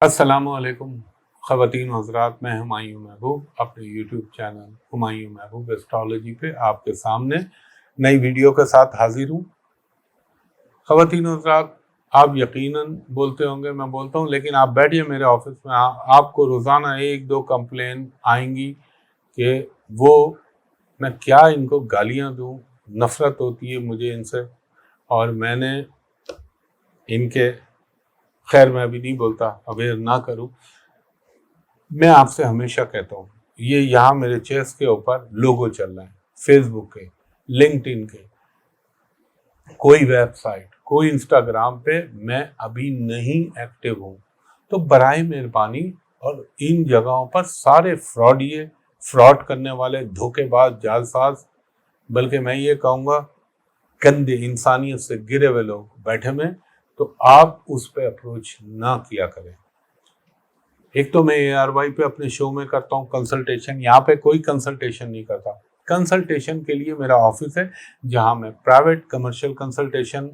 السلام علیکم خواتین و حضرات، میں ہمایوں محبوب اپنے یوٹیوب چینل ہمایوں محبوب اسٹرالوجی پہ آپ کے سامنے نئی ویڈیو کے ساتھ حاضر ہوں۔ خواتین و حضرات، آپ یقیناً بولتے ہوں گے، میں بولتا ہوں، لیکن آپ بیٹھیے میرے آفس میں، آپ کو روزانہ ایک دو کمپلین آئیں گی کہ وہ میں کیا ان کو گالیاں دوں، نفرت ہوتی ہے مجھے ان سے، اور میں نے ان کے خیر میں ابھی نہیں بولتا، اویئر نہ کروں۔ میں آپ سے ہمیشہ کہتا ہوں، یہ یہاں میرے چیسٹ کے اوپر لوگو چل رہے ہیں، فیس بک کے، لنکڈ ان کے، کوئی ویب سائٹ، کوئی انسٹاگرام پہ میں ابھی نہیں ایکٹیو ہوں۔ تو برائے مہربانی، اور ان جگہوں پر سارے فراڈ کرنے والے، دھوکے باز، جعلساز، بلکہ میں یہ کہوں گا گندے انسانیت سے گرے ہوئے لوگ بیٹھے میں، تو آپ اس پہ اپروچ نہ کیا کریں۔ ایک تو میں ARY پہ اپنے شو میں کرتا ہوں کنسلٹیشن، یہاں پہ کوئی کنسلٹیشن نہیں کرتا۔ کنسلٹیشن کے لیے میرا آفس ہے، جہاں میں پرائیویٹ کمرشل کنسلٹیشن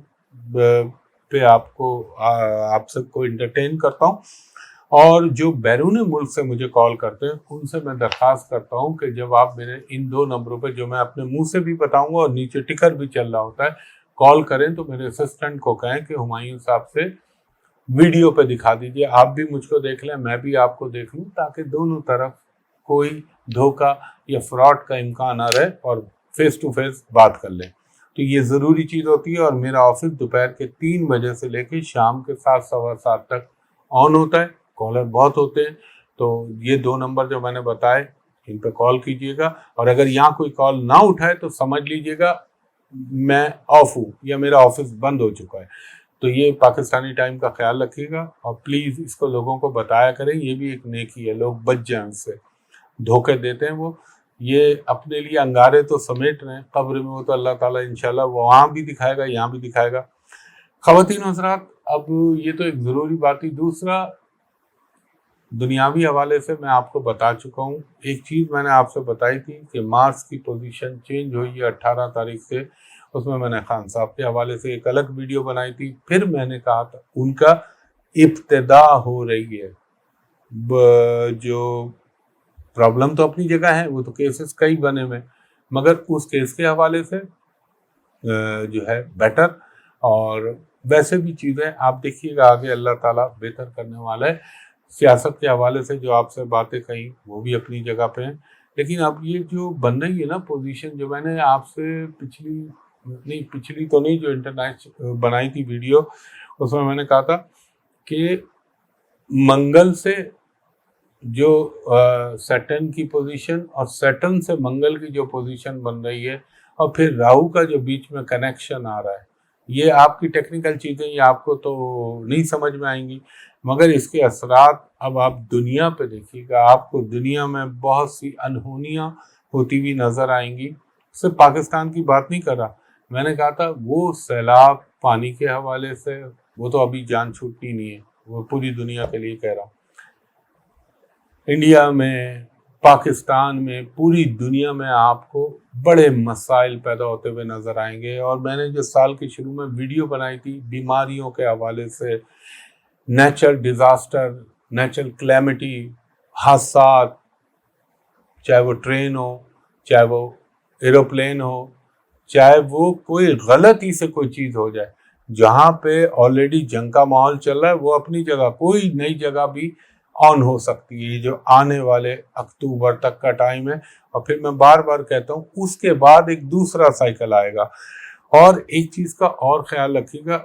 پہ آپ سب کو انٹرٹین کرتا ہوں، اور جو بیرون ملک سے مجھے کال کرتے ہیں ان سے میں درخواست کرتا ہوں کہ جب آپ میرے ان دو نمبروں پہ، جو میں اپنے منہ سے بھی بتاؤں گا اور نیچے ٹکر بھی چل رہا ہوتا ہے، کال کریں تو میرے اسسٹنٹ کو کہیں کہ ہمایوں صاحب سے ویڈیو پہ دکھا دیجئے، آپ بھی مجھ کو دیکھ لیں، میں بھی آپ کو دیکھ لوں، تاکہ دونوں طرف کوئی دھوکہ یا فراڈ کا امکان نہ رہے اور فیس ٹو فیس بات کر لیں۔ تو یہ ضروری چیز ہوتی ہے، اور میرا آفس دوپہر کے 3 بجے سے لے کے شام کے 7 سوا 7 تک آن ہوتا ہے۔ کالر بہت ہوتے ہیں، تو یہ 2 نمبر جو میں نے بتائے ان پہ کال کیجیے گا، اور اگر یہاں کوئی کال نہ اٹھائے تو سمجھ لیجیے گا میں آف ہوں یا میرا آفس بند ہو چکا ہے۔ تو یہ پاکستانی ٹائم کا خیال رکھیے گا، اور پلیز اس کو لوگوں کو بتایا کریں، یہ بھی ایک نیکی ہے، لوگ بچ جائیں اس سے، دھوکے دیتے ہیں وہ، یہ اپنے لیے انگارے تو سمیٹ رہے ہیں، قبر میں وہ تو اللہ تعالیٰ انشاءاللہ وہاں بھی دکھائے گا، یہاں بھی دکھائے گا۔ خواتین و حضرات، اب یہ تو ایک ضروری بات ہی۔ دوسرا، دنیاوی حوالے سے میں آپ کو بتا چکا ہوں، ایک چیز میں نے آپ سے بتائی تھی کہ مارس کی پوزیشن چینج ہوئی ہے 18 تاریخ سے، اس میں نے خان صاحب کے حوالے سے ایک الگ ویڈیو بنائی تھی۔ پھر میں نے کہا تھا ان کا ابتدا ہو رہی ہے، جو پرابلم تو اپنی جگہ ہے، وہ تو کیسز کئی بنے ہوئے، مگر اس کیس کے حوالے سے جو ہے بیٹر، اور ویسے بھی چیزیں آپ دیکھیے گا آگے اللہ تعالیٰ بہتر کرنے والا ہے۔ سیاست کے حوالے سے جو آپ سے باتیں کہیں وہ بھی اپنی جگہ پہ ہیں، لیکن اب یہ جو بن رہی ہے نا پوزیشن، جو میں نے آپ سے پچھلی تو نہیں، جو انٹرنیٹ بنائی تھی ویڈیو، اس میں نے کہا تھا کہ منگل سے جو سیٹرن کی پوزیشن، اور سیٹرن سے منگل کی جو پوزیشن بن رہی ہے، اور پھر راہو کا جو بیچ میں کنیکشن آ رہا ہے، یہ آپ کی ٹیکنیکل چیزیں، یہ آپ کو تو نہیں سمجھ میں آئیں گی، مگر اس کے اثرات اب آپ دنیا پہ دیکھیے گا، آپ کو دنیا میں بہت سی انہونیاں ہوتی ہوئی نظر آئیں گی۔ صرف پاکستان کی بات نہیں کر رہا، میں نے کہا تھا وہ سیلاب پانی کے حوالے سے، وہ تو ابھی جان چھوٹنی نہیں ہے، وہ پوری دنیا کے لیے کہہ رہا ہوں۔ انڈیا میں، پاکستان میں، پوری دنیا میں آپ کو بڑے مسائل پیدا ہوتے ہوئے نظر آئیں گے، اور میں نے جو سال کے شروع میں ویڈیو بنائی تھی بیماریوں کے حوالے سے، نیچرل ڈیزاسٹر، نیچرل کلیمٹی، حادثات، چاہے وہ ٹرین ہو، چاہے وہ ایروپلین ہو، چاہے وہ کوئی غلطی سے کوئی چیز ہو جائے، جہاں پہ آلریڈی جنگ کا ماحول چل رہا ہے، وہ اپنی جگہ، کوئی نئی جگہ بھی آن ہو سکتی ہے، جو آنے والے اکتوبر تک کا ٹائم ہے، اور پھر میں بار بار کہتا ہوں اس کے بعد ایک دوسرا سائیکل آئے گا۔ اور ایک چیز کا اور خیال رکھیے گا،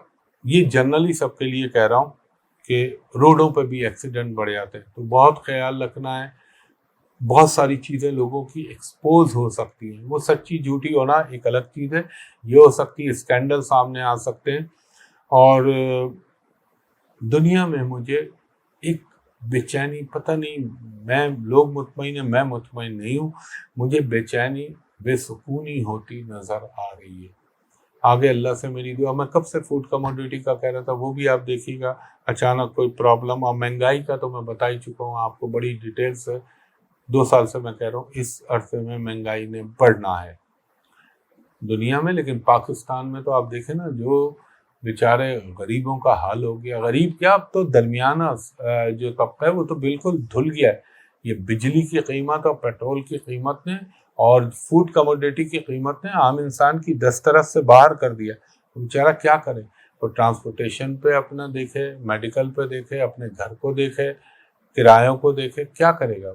یہ جنرلی سب کے لیے کہہ رہا ہوں کہ روڈوں پہ بھی ایکسیڈنٹ بڑھ جاتے ہیں، تو بہت خیال رکھنا ہے۔ بہت ساری چیزیں لوگوں کی ایکسپوز ہو سکتی ہیں، وہ سچی جھوٹی ہونا ایک الگ چیز ہے، یہ ہو سکتی ہے، اسکینڈل سامنے آ سکتے ہیں، اور دنیا میں مجھے ایک بے چینی، پتہ نہیں، لوگ مطمئن ہیں، میں مطمئن نہیں ہوں، مجھے بے چینی، بے سکونی ہوتی نظر آ رہی ہے۔ آگے اللہ سے میری دعا، میں کب سے فوڈ کموڈیٹی کا کہہ رہا تھا، وہ بھی آپ دیکھیے گا، اچانک کوئی پرابلم، اور مہنگائی کا تو میں بتا ہی چکا ہوں آپ کو بڑی ڈیٹیل سے، 2 سال سے میں کہہ رہا ہوں اس عرصے میں مہنگائی نے بڑھنا ہے دنیا میں، لیکن پاکستان میں تو آپ دیکھیں نا، جو بیچارے غریبوں کا حال ہو گیا. غریب کیا، اب تو درمیانہ جو طبقہ ہے وہ تو بالکل دھل گیا ہے. یہ بجلی کی قیمت اور پیٹرول کی قیمت نے اور فوڈ کموڈیٹی کی قیمت نے عام انسان کی دسترس سے باہر کر دیا. بیچارہ کیا کرے؟ وہ ٹرانسپورٹیشن پہ اپنا دیکھے، میڈیکل پہ دیکھے، اپنے گھر کو دیکھے، کرایوں کو دیکھے، کیا کرے گا؟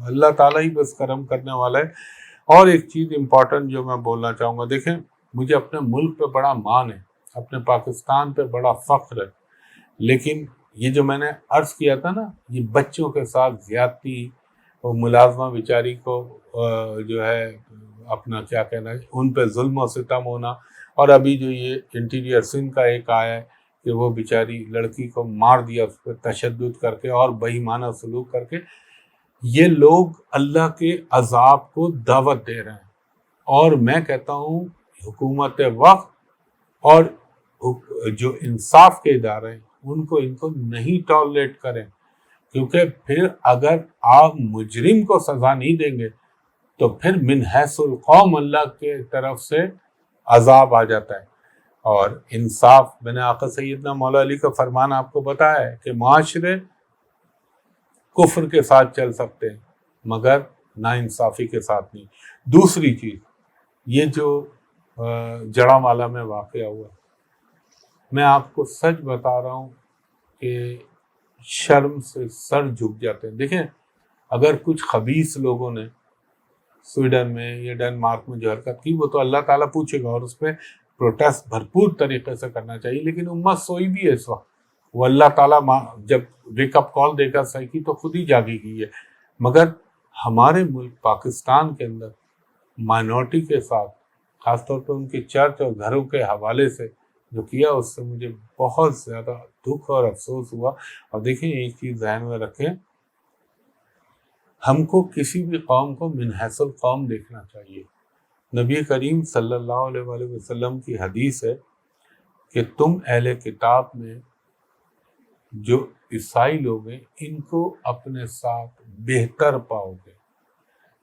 اللہ تعالیٰ ہی بس کرم کرنے والا ہے. اور ایک چیز امپورٹنٹ جو میں بولنا چاہوں گا، دیکھیں مجھے اپنے ملک پہ بڑا مان ہے، اپنے پاکستان پہ بڑا فخر ہے، لیکن یہ جو میں نے عرض کیا تھا نا، یہ بچوں کے ساتھ زیادتی، وہ ملازمہ بیچاری کو جو ہے اپنا کیا کہنا ہے، ان پہ ظلم و ستم ہونا، اور ابھی جو یہ انٹیریئر سندھ کا ایک آیا ہے کہ وہ بیچاری لڑکی کو مار دیا، اس پہ تشدد کر کے اور بے ایمانہ سلوک کر کے. یہ لوگ اللہ کے عذاب کو دعوت دے رہے ہیں. اور میں کہتا ہوں حکومت وقت اور جو انصاف کے ادارے ہیں ان کو نہیں ٹالریٹ کریں، کیونکہ پھر اگر آپ مجرم کو سزا نہیں دیں گے تو پھر من حیث القوم اللہ کے طرف سے عذاب آ جاتا ہے. اور انصاف، میں نے آقا سیدنا مولا علی کا فرمان آپ کو بتایا ہے کہ معاشرے کفر کے ساتھ چل سکتے ہیں مگر ناانصافی کے ساتھ نہیں. دوسری چیز، یہ جو جڑا والا میں واقعہ ہوا، میں آپ کو سچ بتا رہا ہوں کہ شرم سے سر جھک جاتے ہیں. دیکھیں اگر کچھ خبیث لوگوں نے سویڈن میں یا ڈنمارک میں جو حرکت کی، وہ تو اللہ تعالیٰ پوچھے گا اور اس پہ پروٹیسٹ بھرپور طریقے سے کرنا چاہیے، لیکن امت سوئی بھی ہے اس وقت. وہ اللہ تعالیٰ جب ویک اپ کال دے کر صحیح کی تو خود ہی جاگی گئی ہے. مگر ہمارے ملک پاکستان کے اندر مائنورٹی کے ساتھ، خاص طور پہ ان کے چرچ اور گھروں کے حوالے سے جو کیا، اس سے مجھے بہت زیادہ دکھ اور افسوس ہوا. اور دیکھیں ایک چیز ذہن میں رکھیں، ہم کو کسی بھی قوم کو من حیث القوم دیکھنا چاہیے. نبی کریم صلی اللہ علیہ وآلہ وسلم کی حدیث ہے کہ تم اہل کتاب میں جو عیسائی لوگ ہیں ان کو اپنے ساتھ بہتر پاؤ گے.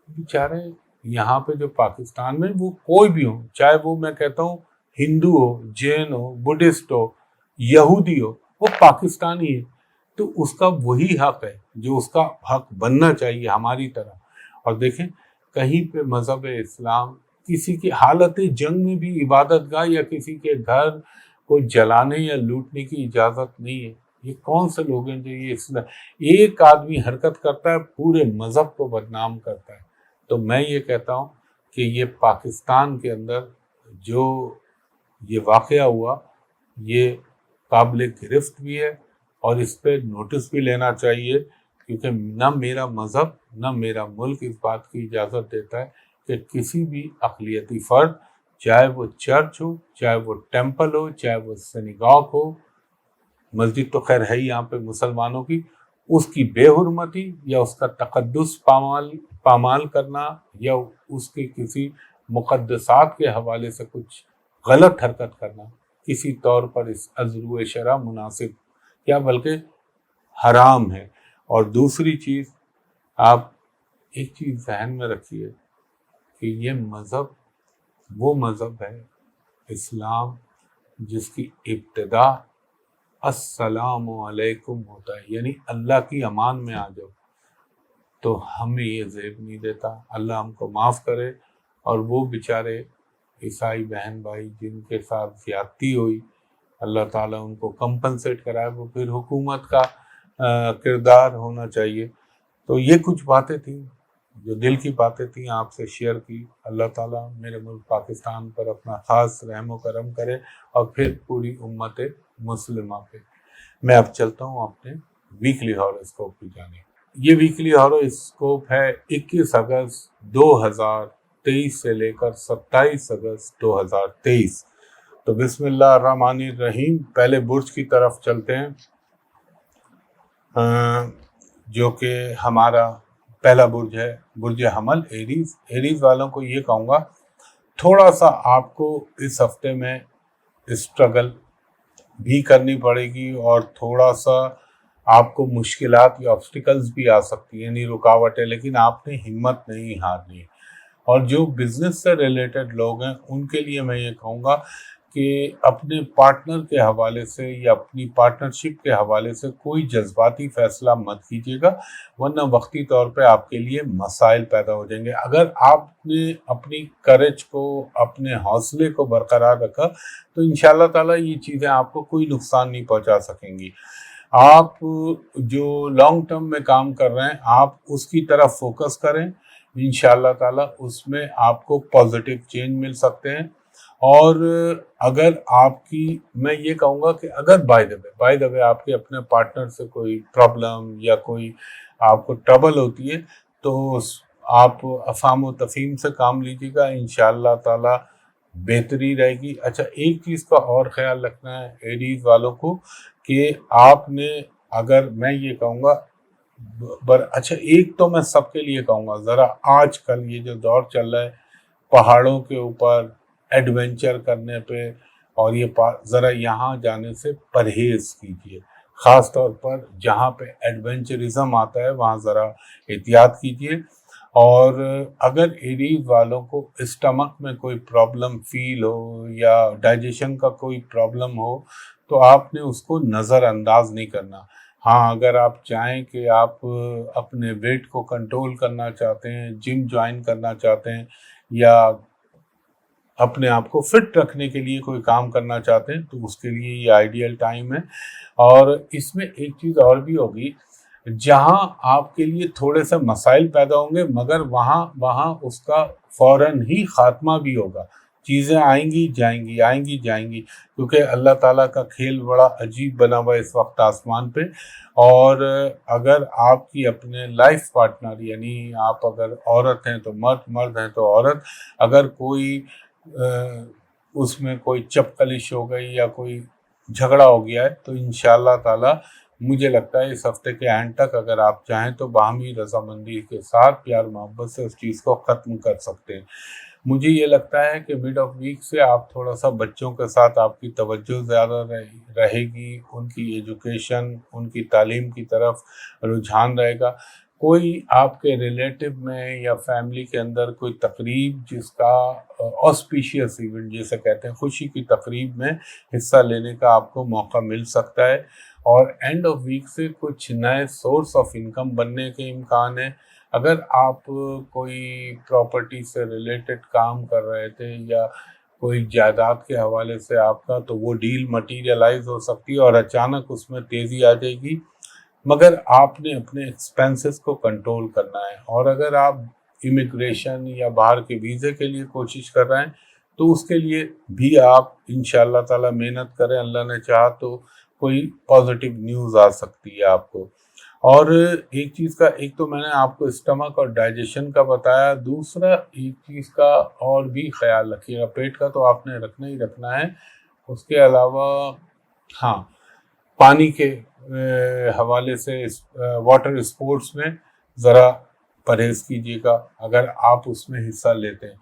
بیچارے یہاں پہ جو پاکستان میں وہ کوئی بھی ہو، چاہے وہ میں کہتا ہوں ہندو ہو، جین ہو، بدھسٹ ہو، یہودی ہو، وہ پاکستانی ہے، تو اس کا وہی حق ہے جو اس کا حق بننا چاہیے ہماری طرح. اور دیکھیں کہیں پہ مذہب اسلام کسی کی حالت جنگ میں بھی عبادت گاہ یا کسی کے گھر کو جلانے یا لوٹنے کی اجازت نہیں ہے. یہ کون سے لوگ ہیں جو یہ اسلام، ایک آدمی حرکت کرتا ہے پورے مذہب کو بدنام کرتا ہے. تو میں یہ کہتا ہوں کہ یہ پاکستان کے اندر جو یہ واقعہ ہوا یہ قابل گرفت بھی ہے اور اس پہ نوٹس بھی لینا چاہیے، کیونکہ نہ میرا مذہب نہ میرا ملک اس بات کی اجازت دیتا ہے کہ کسی بھی اقلیتی فرد، چاہے وہ چرچ ہو، چاہے وہ ٹیمپل ہو، چاہے وہ سینیگاگ ہو، مسجد تو خیر ہے ہی یہاں پہ مسلمانوں کی، اس کی بے حرمتی یا اس کا تقدس پامال کرنا یا اس کے کسی مقدسات کے حوالے سے کچھ غلط حرکت کرنا کسی طور پر اس عذر شرع مناسب کیا بلکہ حرام ہے. اور دوسری چیز، آپ ایک چیز ذہن میں رکھیے کہ یہ مذہب وہ مذہب ہے اسلام جس کی ابتدا السلام علیکم ہوتا ہے، یعنی اللہ کی امان میں آ جاؤ. تو ہمیں یہ زیب نہیں دیتا، اللہ ہم کو معاف کرے. اور وہ بیچارے عیسائی بہن بھائی جن کے ساتھ زیادتی ہوئی، اللہ تعالیٰ ان کو کمپنسیٹ کرائے، وہ پھر حکومت کا کردار ہونا چاہیے. تو یہ کچھ باتیں تھیں جو دل کی باتیں تھیں، آپ سے شیئر کی. اللہ تعالیٰ میرے ملک پاکستان پر اپنا خاص رحم و کرم کرے اور پھر پوری امت مسلمہ پہ. میں اب چلتا ہوں اپنے ویکلی ہاروسکوپ کی جانب. یہ ویکلی ہاروسکوپ ہے 21 اگست 2023 سے لے کر 27 اگست 2023. تو بسم اللہ الرحمن الرحیم. پہلے برج کی طرف چلتے ہیں جو کہ ہمارا پہلا برج ہے برج حمل ایریز. ایریز والوں کو یہ کہوں گا تھوڑا سا آپ کو اس ہفتے میں اسٹرگل بھی کرنی پڑے گی اور تھوڑا سا آپ کو مشکلات یا آبسٹیکلز بھی آ سکتی ہیں، یعنی رکاوٹیں، لیکن آپ نے ہمت نہیں ہارنی. اور جو بزنس سے ریلیٹڈ لوگ ہیں ان کے لیے میں یہ کہوں گا کہ اپنے پارٹنر کے حوالے سے یا اپنی پارٹنرشپ کے حوالے سے کوئی جذباتی فیصلہ مت کیجیے گا، ورنہ وقتی طور پہ آپ کے لیے مسائل پیدا ہو جائیں گے۔ اگر آپ نے اپنی کریج کو، اپنے حوصلے کو برقرار رکھا تو انشاءاللہ تعالیٰ یہ چیزیں آپ کو کوئی نقصان نہیں پہنچا سکیں گی۔ آپ جو لانگ ٹرم میں کام کر رہے ہیں آپ اس کی طرف فوکس کریں، انشاءاللہ تعالیٰ اس میں آپ کو پازیٹیو چینج مل سکتے ہیں۔ اور اگر آپ کی، میں یہ کہوں گا کہ اگر بائی دا وے آپ کے اپنے پارٹنر سے کوئی پرابلم یا کوئی آپ کو ٹربل ہوتی ہے تو آپ افہام و تفہیم سے کام لیجیے گا، انشاءاللہ تعالیٰ بہتری رہے گی۔ اچھا، ایک چیز کا اور خیال رکھنا ہے ایریز والوں کو کہ آپ نے، اگر میں یہ کہوں گا اچھا ایک تو میں سب کے لیے کہوں گا، ذرا آج کل یہ جو دور چل رہا ہے پہاڑوں کے اوپر ایڈونچر کرنے پہ، اور یہ ذرا یہاں جانے سے پرہیز کیجیے، خاص طور پر جہاں پہ ایڈونچرزم آتا ہے وہاں ذرا احتیاط کیجیے۔ اور اگر ایریز والوں کو اسٹمک میں کوئی پرابلم فیل ہو یا ڈائجیشن کا کوئی پرابلم ہو تو آپ نے اس کو نظر انداز نہیں کرنا۔ ہاں، اگر آپ چاہیں کہ آپ اپنے ویٹ کو کنٹرول کرنا چاہتے ہیں، جم جوائن کرنا چاہتے ہیں یا اپنے آپ کو فٹ رکھنے کے لیے کوئی کام کرنا چاہتے ہیں تو اس کے لیے یہ آئیڈیل ٹائم ہے۔ اور اس میں ایک چیز اور بھی ہوگی، جہاں آپ کے لیے تھوڑے سے مسائل پیدا ہوں گے مگر وہاں اس کا فوراً ہی خاتمہ بھی ہوگا۔ چیزیں آئیں گی جائیں گی کیونکہ اللہ تعالیٰ کا کھیل بڑا عجیب بنا ہوا ہے اس وقت آسمان پہ۔ اور اگر آپ کی اپنے لائف پارٹنر، یعنی آپ اگر عورت ہیں تو مرد ہیں تو عورت، اگر کوئی اس میں کوئی چپقلش ہو گئی یا کوئی جھگڑا ہو گیا ہے تو انشاءاللہ تعالیٰ مجھے لگتا ہے اس ہفتے کے اینڈ تک اگر آپ چاہیں تو باہمی رضامندی کے ساتھ پیار محبت سے اس چیز کو ختم کر سکتے ہیں۔ مجھے یہ لگتا ہے کہ مڈ آف ویک سے آپ تھوڑا سا بچوں کے ساتھ آپ کی توجہ زیادہ رہے گی، ان کی ایجوکیشن، ان کی تعلیم کی طرف رجحان رہے گا۔ کوئی آپ کے ریلیٹو میں یا فیملی کے اندر کوئی تقریب جس کا آسپیشیس ایونٹ جیسے کہتے ہیں، خوشی کی تقریب میں حصہ لینے کا آپ کو موقع مل سکتا ہے۔ اور اینڈ آف ویک سے کچھ نئے سورس آف انکم بننے کے امکان ہیں۔ اگر آپ کوئی پراپرٹی سے ریلیٹڈ کام کر رہے تھے یا کوئی جائیداد کے حوالے سے آپ کا، تو وہ ڈیل مٹیریلائز ہو سکتی ہے اور اچانک اس میں تیزی آ جائے گی، مگر آپ نے اپنے ایکسپینسز کو کنٹرول کرنا ہے۔ اور اگر آپ امیگریشن یا باہر کے ویزے کے لیے کوشش کر رہے ہیں تو اس کے لیے بھی آپ انشاءاللہ تعالیٰ محنت کریں، اللہ نے چاہا تو کوئی پازیٹیو نیوز آ سکتی ہے آپ کو۔ اور ایک چیز کا، ایک تو میں نے آپ کو اسٹمک اور ڈائجیشن کا بتایا، دوسرا ایک چیز کا اور بھی خیال رکھیے گا، پیٹ کا تو آپ نے رکھنا ہی رکھنا ہے، اس کے علاوہ ہاں پانی کے حوالے سے واٹر اسپورٹس میں ذرا پرہیز کیجیے گا، اگر آپ اس میں حصہ لیتے ہیں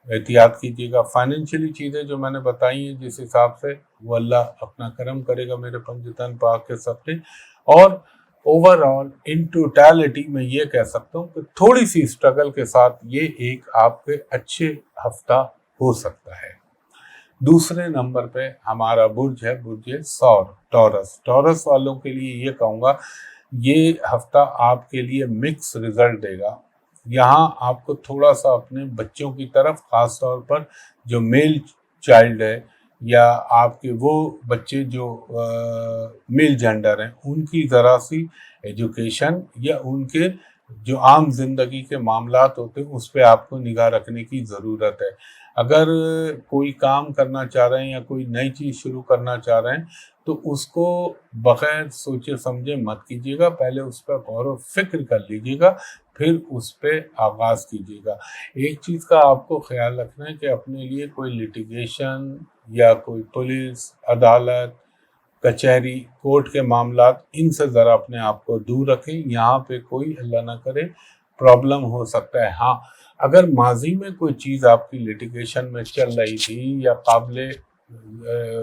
احتیاط کیجیے گا۔ فائنینشلی چیزیں جو میں نے بتائی ہیں جس حساب سے، وہ اللہ اپنا کرم کرے گا میرے پنجتن پاک کے سب۔ اور اوور آل ان ٹوٹیلٹی میں یہ کہہ سکتا ہوں کہ تھوڑی سی اسٹرگل کے ساتھ یہ ایک آپ کے اچھے ہفتہ ہو سکتا ہے۔ دوسرے نمبر پہ ہمارا برج ہے برج ٹورس والوں کے لیے یہ کہوں گا یہ ہفتہ آپ کے لیے مکس رزلٹ دے گا۔ یہاں آپ کو تھوڑا سا اپنے بچوں کی طرف، خاص طور پر جو میل چائلڈ ہے یا آپ کے وہ بچے جو میل جینڈر ہیں، ان کی ذرا سی ایجوکیشن یا ان کے جو عام زندگی کے معاملات ہوتے ہیں اس پہ آپ کو نگاہ رکھنے کی ضرورت ہے۔ اگر کوئی کام کرنا چاہ رہے ہیں یا کوئی نئی چیز شروع کرنا چاہ رہے ہیں تو اس کو بغیر سوچے سمجھے مت کیجیے گا، پہلے اس پر غور و فکر کر لیجیے گا، پھر اس پہ آغاز کیجیے گا۔ ایک چیز کا آپ کو خیال رکھنا ہے کہ اپنے لیے کوئی لٹیگیشن یا کوئی پولیس، عدالت، کچہری، کورٹ کے معاملات، ان سے ذرا اپنے آپ کو دور رکھیں۔ یہاں پہ کوئی اللہ نہ کرے پرابلم ہو سکتا ہے۔ ہاں، اگر ماضی میں کوئی چیز آپ کی لٹیگیشن میں چل رہی تھی یا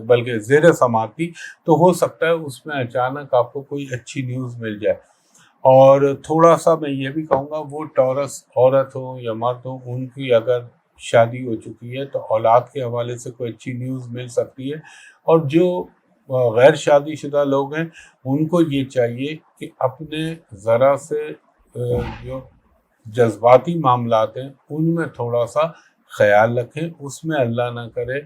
بلکہ زیر سماعت تھی تو ہو سکتا ہے اس میں اچانک آپ کو کوئی اچھی نیوز مل جائے۔ اور تھوڑا سا میں یہ بھی کہوں گا وہ ٹورس عورت ہو یا مرد ہو، ان کی اگر شادی ہو چکی ہے تو اولاد کے حوالے سے کوئی اچھی نیوز مل سکتی ہے، اور جو غیر شادی شدہ لوگ ہیں ان کو یہ چاہیے کہ اپنے ذرا سے جو جذباتی معاملات ہیں ان میں تھوڑا سا خیال رکھیں، اس میں اللہ نہ کرے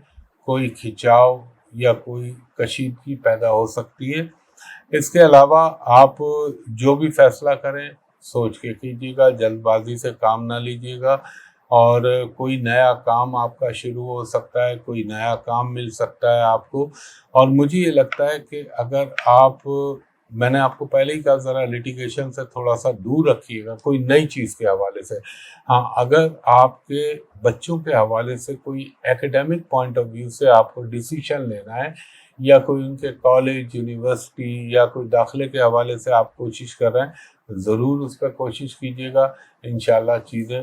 کوئی کھنچاؤ یا کوئی کشیدگی پیدا ہو سکتی ہے۔ اس کے علاوہ آپ جو بھی فیصلہ کریں سوچ کے کیجیے گا، جلد بازی سے کام نہ لیجیے گا، اور کوئی نیا کام آپ کا شروع ہو سکتا ہے، کوئی نیا کام مل سکتا ہے آپ کو، اور مجھے یہ لگتا ہے کہ اگر میں نے آپ کو پہلے ہی کہا ذرا لیٹیگیشن سے تھوڑا سا دور رکھیے گا کوئی نئی چیز کے حوالے سے۔ ہاں، اگر آپ کے بچوں کے حوالے سے کوئی ایکیڈیمک پوائنٹ آف ویو سے آپ کو ڈیسیشن لینا ہے، یا کوئی ان کے کالج، یونیورسٹی یا کوئی داخلے کے حوالے سے آپ کوشش کر رہے ہیں، ضرور اس پہ کوشش کیجیے گا، انشاءاللہ چیزیں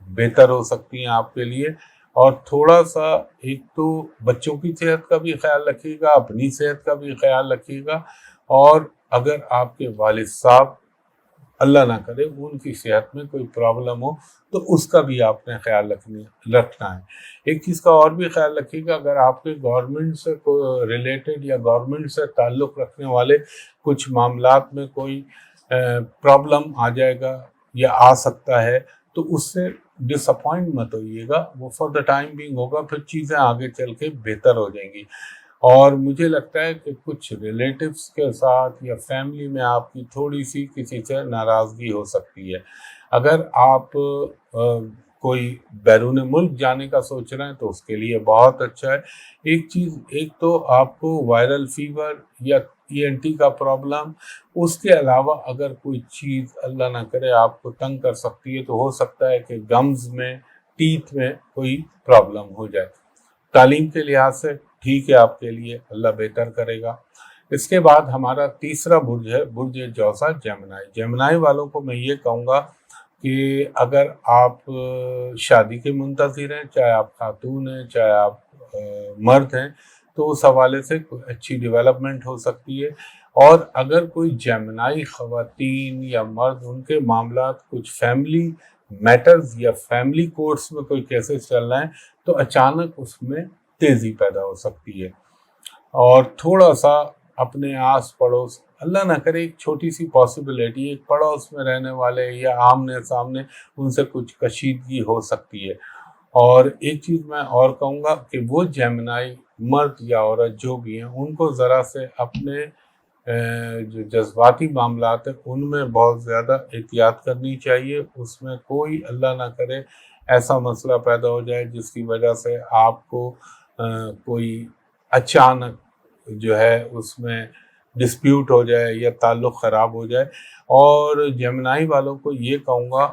بہتر ہو سکتی ہیں آپ کے لیے۔ اور تھوڑا سا ایک تو بچوں کی صحت کا بھی خیال رکھیے گا، اپنی صحت کا بھی خیال رکھیے گا، اور اگر آپ کے والد صاحب اللہ نہ کرے ان کی صحت میں کوئی پرابلم ہو تو اس کا بھی آپ نے خیال رکھنا ہے۔ ایک چیز کا اور بھی خیال رکھیے گا، اگر آپ کے گورنمنٹ سے ریلیٹڈ یا گورنمنٹ سے تعلق رکھنے والے کچھ معاملات میں کوئی پرابلم آ جائے گا یا آ سکتا ہے تو اس سے ڈس اپوائنٹ مت ہوئیے گا، وہ فار دا ٹائم بینگ ہوگا، پھر چیزیں آگے چل کے بہتر ہو جائیں گی۔ اور مجھے لگتا ہے کہ کچھ ریلیٹیوز کے ساتھ یا فیملی میں آپ کی تھوڑی سی کسی سے ناراضگی ہو سکتی ہے۔ اگر آپ کوئی بیرون ملک جانے کا سوچ رہے ہیں تو اس کے لیے بہت اچھا ہے۔ ایک تو آپ کو وائرل فیور یا ENT کا پرابلم، اس کے علاوہ اگر کوئی چیز اللہ نہ کرے آپ کو تنگ کر سکتی ہے تو ہو سکتا ہے کہ گمز میں، ٹیتھ میں کوئی پرابلم ہو جائے۔ تعلیم کے لحاظ سے ٹھیک ہے آپ کے لیے، اللہ بہتر کرے گا۔ اس کے بعد ہمارا تیسرا برج ہے برج جوزا جیمنائی۔ جیمنائی والوں کو میں یہ کہوں گا کہ اگر آپ شادی کے منتظر ہیں، چاہے آپ خاتون ہیں چاہے آپ مرد ہیں، تو اس حوالے سے اچھی ڈیولپمنٹ ہو سکتی ہے۔ اور اگر کوئی جیمنائی خواتین یا مرد ان کے معاملات کچھ فیملی میٹرز یا فیملی کورٹس میں کوئی کیسز چل رہے ہیں تو اچانک اس میں تیزی پیدا ہو سکتی ہے۔ اور تھوڑا سا اپنے آس پڑوس، اللہ نہ کرے ایک چھوٹی سی پاسبلٹی، ایک پڑوس میں رہنے والے یا آمنے سامنے ان سے کچھ کشیدگی ہو سکتی ہے۔ اور ایک چیز میں اور کہوں گا کہ وہ جیمنائی مرد یا عورت جو بھی ہیں ان کو ذرا سے اپنے جو جذباتی معاملات ہیں ان میں بہت زیادہ احتیاط کرنی چاہیے۔ اس میں کوئی اللہ نہ کرے ایسا مسئلہ پیدا ہو جائے جس کی وجہ سے آپ کو کوئی اچانک جو ہے اس میں ڈسپیوٹ ہو جائے یا تعلق خراب ہو جائے۔ اور جیمنائی والوں کو یہ کہوں گا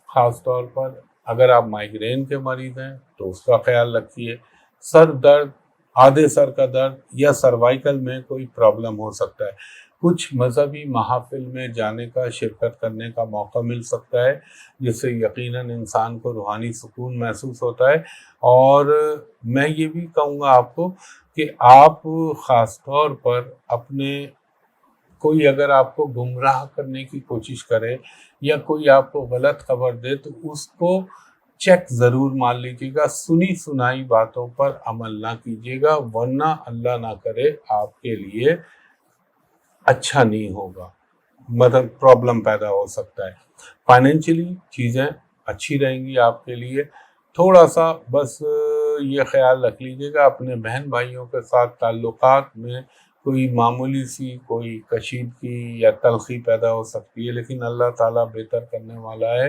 خاص طور پر اگر آپ مائیگرین کے مریض ہیں تو اس کا خیال رکھیے، سر درد، آدھے سر کا درد یا سروائیکل میں کوئی پرابلم ہو سکتا ہے۔ کچھ مذہبی محافل میں جانے کا، شرکت کرنے کا موقع مل سکتا ہے جس سے یقیناً انسان کو روحانی سکون محسوس ہوتا ہے۔ اور میں یہ بھی کہوں گا آپ کو کہ آپ خاص طور پر اپنے کوئی اگر آپ کو گمراہ کرنے کی کوشش کرے یا کوئی آپ کو غلط خبر دے تو اس کو چیک ضرور مان لیجیے گا، سنی سنائی باتوں پر عمل نہ کیجیے گا، ورنہ اللہ نہ کرے آپ کے لیے اچھا نہیں ہوگا، مطلب پرابلم پیدا ہو سکتا ہے۔ فائنینشلی چیزیں اچھی رہیں گی آپ کے لیے، تھوڑا سا بس یہ خیال رکھ لیجیے گا اپنے بہن بھائیوں کے ساتھ تعلقات میں کوئی معمولی سی کوئی کشیدگی یا تلخی پیدا ہو سکتی ہے، لیکن اللہ تعالیٰ بہتر کرنے والا ہے۔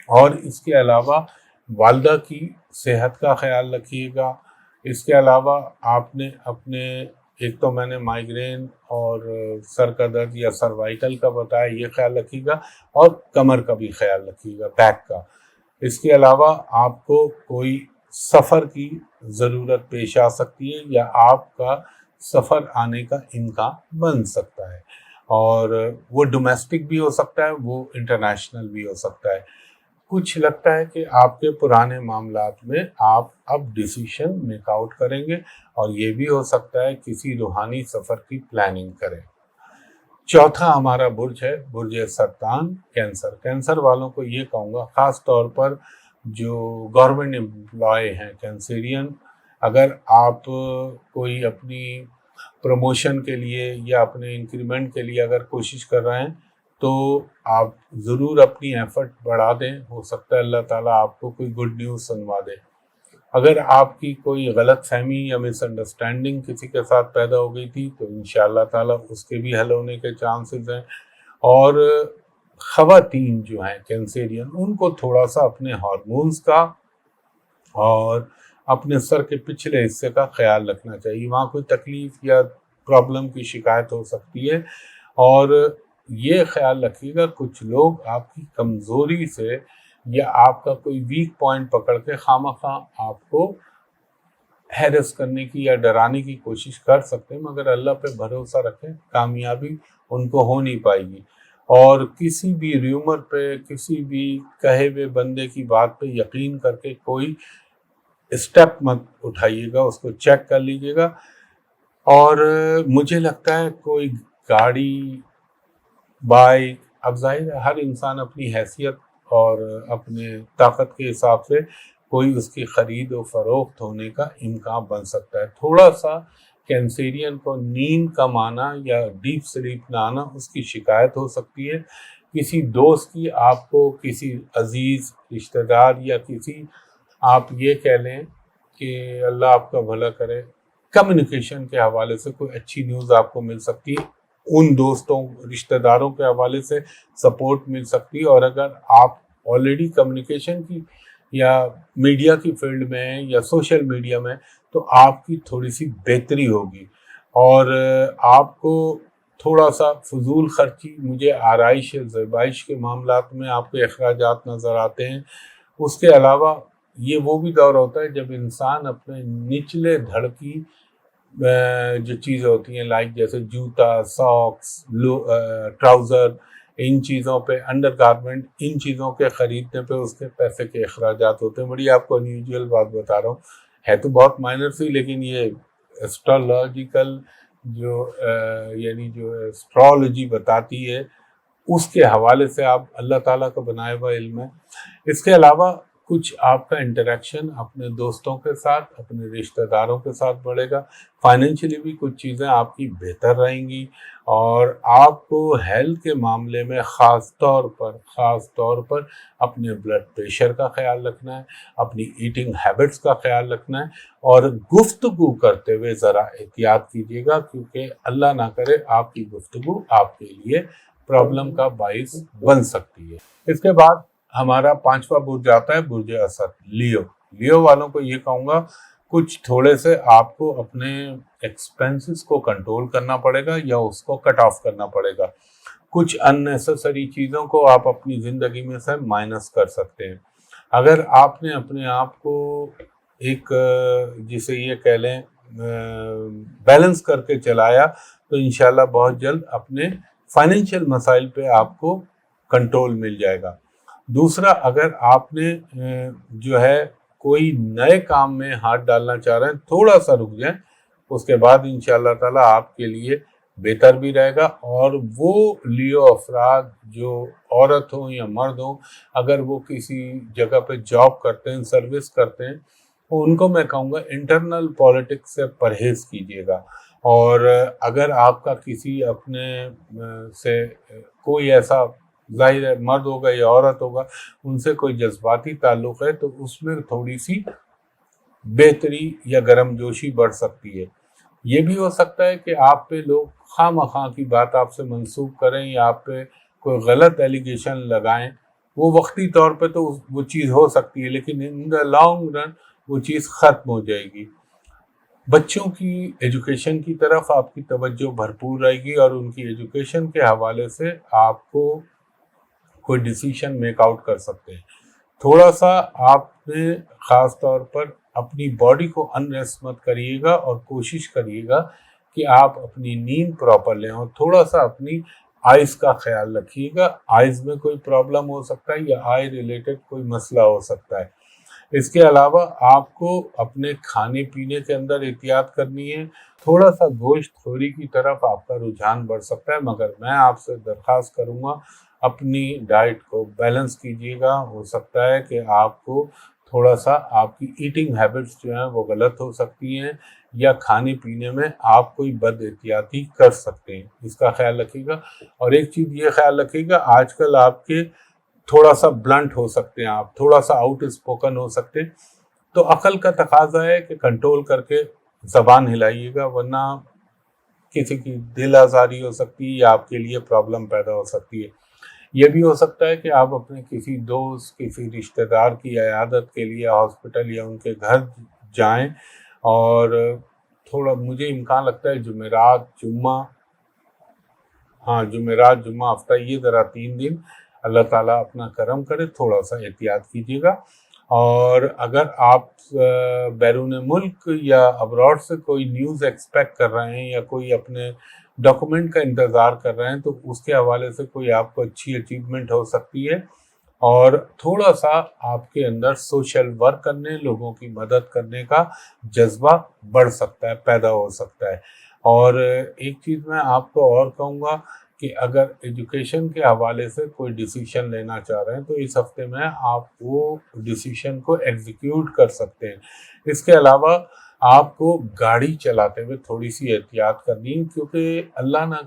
اور اس کے علاوہ والدہ کی صحت کا خیال رکھیے گا۔ اس کے علاوہ آپ نے اپنے ایک تو میں نے مائیگرین اور سر کا درد یا سروائیکل کا بتایا، یہ خیال رکھیے گا، اور کمر کا بھی خیال رکھیے گا، بیک کا۔ اس کے علاوہ آپ کو کوئی سفر کی ضرورت پیش آ سکتی ہے یا آپ کا سفر آنے کا امکان بن سکتا ہے، اور وہ ڈومیسٹک بھی ہو سکتا ہے، وہ انٹرنیشنل بھی ہو سکتا ہے۔ کچھ لگتا ہے کہ آپ کے پرانے معاملات میں آپ اب ڈیسیشن میک آؤٹ کریں گے، اور یہ بھی ہو سکتا ہے کسی روحانی سفر کی پلاننگ کریں۔ چوتھا ہمارا برج ہے برج سرطان، کینسر۔ کینسر والوں کو یہ کہوں گا خاص طور پر جو گورنمنٹ امپلائی ہیں کینسیرین، اگر آپ کوئی اپنی پروموشن کے لیے یا اپنے انکریمنٹ کے لیے اگر کوشش کر رہے ہیں تو آپ ضرور اپنی ایفرٹ بڑھا دیں، ہو سکتا ہے اللہ تعالیٰ آپ کو کوئی گڈ نیوز سنوا دے۔ اگر آپ کی کوئی غلط فہمی یا مس انڈرسٹینڈنگ کسی کے ساتھ پیدا ہو گئی تھی تو انشاءاللہ تعالیٰ اس کے بھی حل ہونے کے چانسز ہیں۔ اور خواتین جو ہیں کینسیرین، ان کو تھوڑا سا اپنے ہارمونز کا اور اپنے سر کے پچھلے حصے کا خیال رکھنا چاہیے، وہاں کوئی تکلیف یا پرابلم کی شکایت ہو سکتی ہے۔ اور یہ خیال رکھیے گا کچھ لوگ آپ کی کمزوری سے یا آپ کا کوئی ویک پوائنٹ پکڑ کے خواہ آپ کو ہیرس کرنے کی یا ڈرانے کی کوشش کر سکتے ہیں، مگر اللہ پہ بھروسہ رکھیں، کامیابی ان کو ہو نہیں پائے گی۔ اور کسی بھی ریومر پہ، کسی بھی کہے ہوئے بندے کی بات پہ یقین کر کے کوئی اسٹیپ مت اٹھائیے گا، اس کو چیک کر لیجیے گا۔ اور مجھے لگتا ہے کوئی گاڑی، بائک، اب ظاہر ہے ہر انسان اپنی حیثیت اور اپنے طاقت کے حساب سے کوئی اس کی خرید و فروخت ہونے کا امکان بن سکتا ہے۔ تھوڑا سا کینسیرین کو نیند کم آنا یا ڈیپ سلیپ نہ آنا، اس کی شکایت ہو سکتی ہے۔ کسی دوست کی آپ کو، کسی عزیز رشتہ دار یا کسی، آپ یہ کہہ لیں کہ اللہ آپ کا بھلا کرے، کمیونیکیشن کے حوالے سے کوئی اچھی نیوز آپ کو مل سکتی ہے، ان دوستوں رشتہ داروں کے حوالے سے سپورٹ مل سکتی ہے۔ اور اگر آپ آلریڈی کمیونیکیشن کی یا میڈیا کی فیلڈ میں ہیں یا سوشل میڈیا میں، تو آپ کی تھوڑی سی بہتری ہوگی۔ اور آپ کو تھوڑا سا فضول خرچی، مجھے آرائش زیبائش کے معاملات میں آپ کے اخراجات نظر آتے ہیں۔ اس کے علاوہ یہ وہ بھی دور ہوتا ہے جب انسان اپنے نچلے دھڑ کی جو چیزیں ہوتی ہیں، لائک جیسے جوتا، ساکس، ٹراؤزر، ان چیزوں پہ، انڈر گارمنٹ، ان چیزوں کے خریدنے پہ اس کے پیسے کے اخراجات ہوتے ہیں۔ بڑی آپ کو انیویجول بات بتا رہا ہوں، ہے تو بہت مائنر سی، لیکن یہ اسٹرالوجیکل جو یعنی جو اسٹرالوجی بتاتی ہے، اس کے حوالے سے آپ اللہ تعالیٰ کا بنایا ہوا علم ہے۔ اس کے علاوہ کچھ آپ کا انٹریکشن اپنے دوستوں کے ساتھ، اپنے رشتہ داروں کے ساتھ بڑھے گا۔ فائنینشلی بھی کچھ چیزیں آپ کی بہتر رہیں گی۔ اور آپ کو ہیلتھ کے معاملے میں خاص طور پر اپنے بلڈ پریشر کا خیال رکھنا ہے، اپنی ایٹنگ ہیبٹس کا خیال رکھنا ہے، اور گفتگو کرتے ہوئے ذرا احتیاط کیجیے گا، کیونکہ اللہ نہ کرے آپ کی گفتگو آپ کے لیے پرابلم کا باعث بن سکتی ہے۔ اس کے بعد ہمارا 5واں برج آتا ہے برج اسد، لیو والوں کو یہ کہوں گا، کچھ تھوڑے سے آپ کو اپنے ایکسپینسز کو کنٹرول کرنا پڑے گا یا اس کو کٹ آف کرنا پڑے گا۔ کچھ ان نیسیسری چیزوں کو آپ اپنی زندگی میں سے مائنس کر سکتے ہیں۔ اگر آپ نے اپنے آپ کو ایک جسے یہ کہہ لیں بیلنس کر کے چلایا تو انشاءاللہ بہت جلد اپنے فائنینشیل مسائل پہ آپ کو کنٹرول مل جائے گا۔ دوسرا، اگر آپ نے جو ہے کوئی نئے کام میں ہاتھ ڈالنا چاہ رہے ہیں، تھوڑا سا رک جائیں، اس کے بعد انشاءاللہ تعالیٰ آپ کے لیے بہتر بھی رہے گا۔ اور وہ لیو افراد جو عورت ہوں یا مرد ہوں، اگر وہ کسی جگہ پہ جاب کرتے ہیں، سروس کرتے ہیں، ان کو میں کہوں گا انٹرنل پالیٹکس سے پرہیز کیجیے گا۔ اور اگر آپ کا کسی اپنے سے کوئی ایسا، ظاہر ہے مرد ہوگا یا عورت ہوگا، ان سے کوئی جذباتی تعلق ہے تو اس میں تھوڑی سی بہتری یا گرم جوشی بڑھ سکتی ہے۔ یہ بھی ہو سکتا ہے کہ آپ پہ لوگ خواہ مخواہ کی بات آپ سے منسوب کریں یا آپ پہ کوئی غلط ایلیگیشن لگائیں۔ وہ وقتی طور پہ تو وہ چیز ہو سکتی ہے، لیکن ان دا لانگ رن وہ چیز ختم ہو جائے گی۔ بچوں کی ایجوکیشن کی طرف آپ کی توجہ بھرپور رہے گی، اور ان کی ایجوکیشن کے حوالے سے آپ کو کوئی ڈیسیشن میک آؤٹ کر سکتے ہیں۔ تھوڑا سا آپ نے خاص طور پر اپنی باڈی کو انریسٹ مت کریے گا، اور کوشش کریے گا کہ آپ اپنی نیند پراپر لیں، اور تھوڑا سا اپنی آئز کا خیال رکھیے گا۔ آئز میں کوئی پرابلم ہو سکتا ہے یا آئی ریلیٹڈ کوئی مسئلہ ہو سکتا ہے۔ اس کے علاوہ آپ کو اپنے کھانے پینے کے اندر احتیاط کرنی ہے۔ تھوڑا سا گوشت خوری کی طرف آپ کا رجحان بڑھ سکتا ہے، مگر میں آپ سے درخواست کروں گا اپنی ڈائٹ کو بیلنس کیجیے گا. ہو سکتا ہے کہ آپ کو تھوڑا سا آپ کی ایٹنگ ہیبٹس جو ہیں وہ غلط ہو سکتی ہیں یا کھانے پینے میں آپ کوئی بد احتیاطی کر سکتے ہیں. اس کا خیال رکھیے گا. اور ایک چیز یہ خیال رکھیے گا، آج کل آپ کے تھوڑا سا بلنٹ ہو سکتے ہیں، آپ تھوڑا سا آؤٹ اسپوکن ہو سکتے ہیں، تو عقل کا تقاضا ہے کہ کنٹرول کر کے زبان ہلائیے گا، ورنہ کسی کی دل آزاری ہو سکتی ہے یا آپ کے لیے پرابلم پیدا ہو سکتی ہے. یہ بھی ہو سکتا ہے کہ آپ اپنے کسی دوست، کسی رشتہ دار کی عیادت کے لیے ہاسپٹل یا ان کے گھر جائیں، اور تھوڑا مجھے امکان لگتا ہے جمعرات جمعہ ہفتہ، یہ ذرا 3 دن اللہ تعالیٰ اپنا کرم کرے، تھوڑا سا احتیاط کیجیے گا. اور اگر آپ بیرون ملک یا ابراڈ سے کوئی نیوز ایکسپیکٹ کر رہے ہیں یا کوئی اپنے ڈاکومنٹ کا انتظار کر رہے ہیں، تو اس کے حوالے سے کوئی آپ کو اچھی اچیومنٹ ہو سکتی ہے، اور تھوڑا سا آپ کے اندر سوشل ورک کرنے، لوگوں کی مدد کرنے کا جذبہ بڑھ سکتا ہے، پیدا ہو سکتا ہے. اور ایک چیز میں آپ کو اور کہوں گا کہ اگر ایجوکیشن کے حوالے سے کوئی ڈیسیشن لینا چاہ رہے ہیں تو اس ہفتے میں آپ وہ ڈیسیشن کو ایگزیکیوٹ کر سکتے ہیں. اس کے علاوہ آپ کو گاڑی چلاتے ہوئے تھوڑی سی احتیاط کرنی ہے، کیونکہ اللہ نہ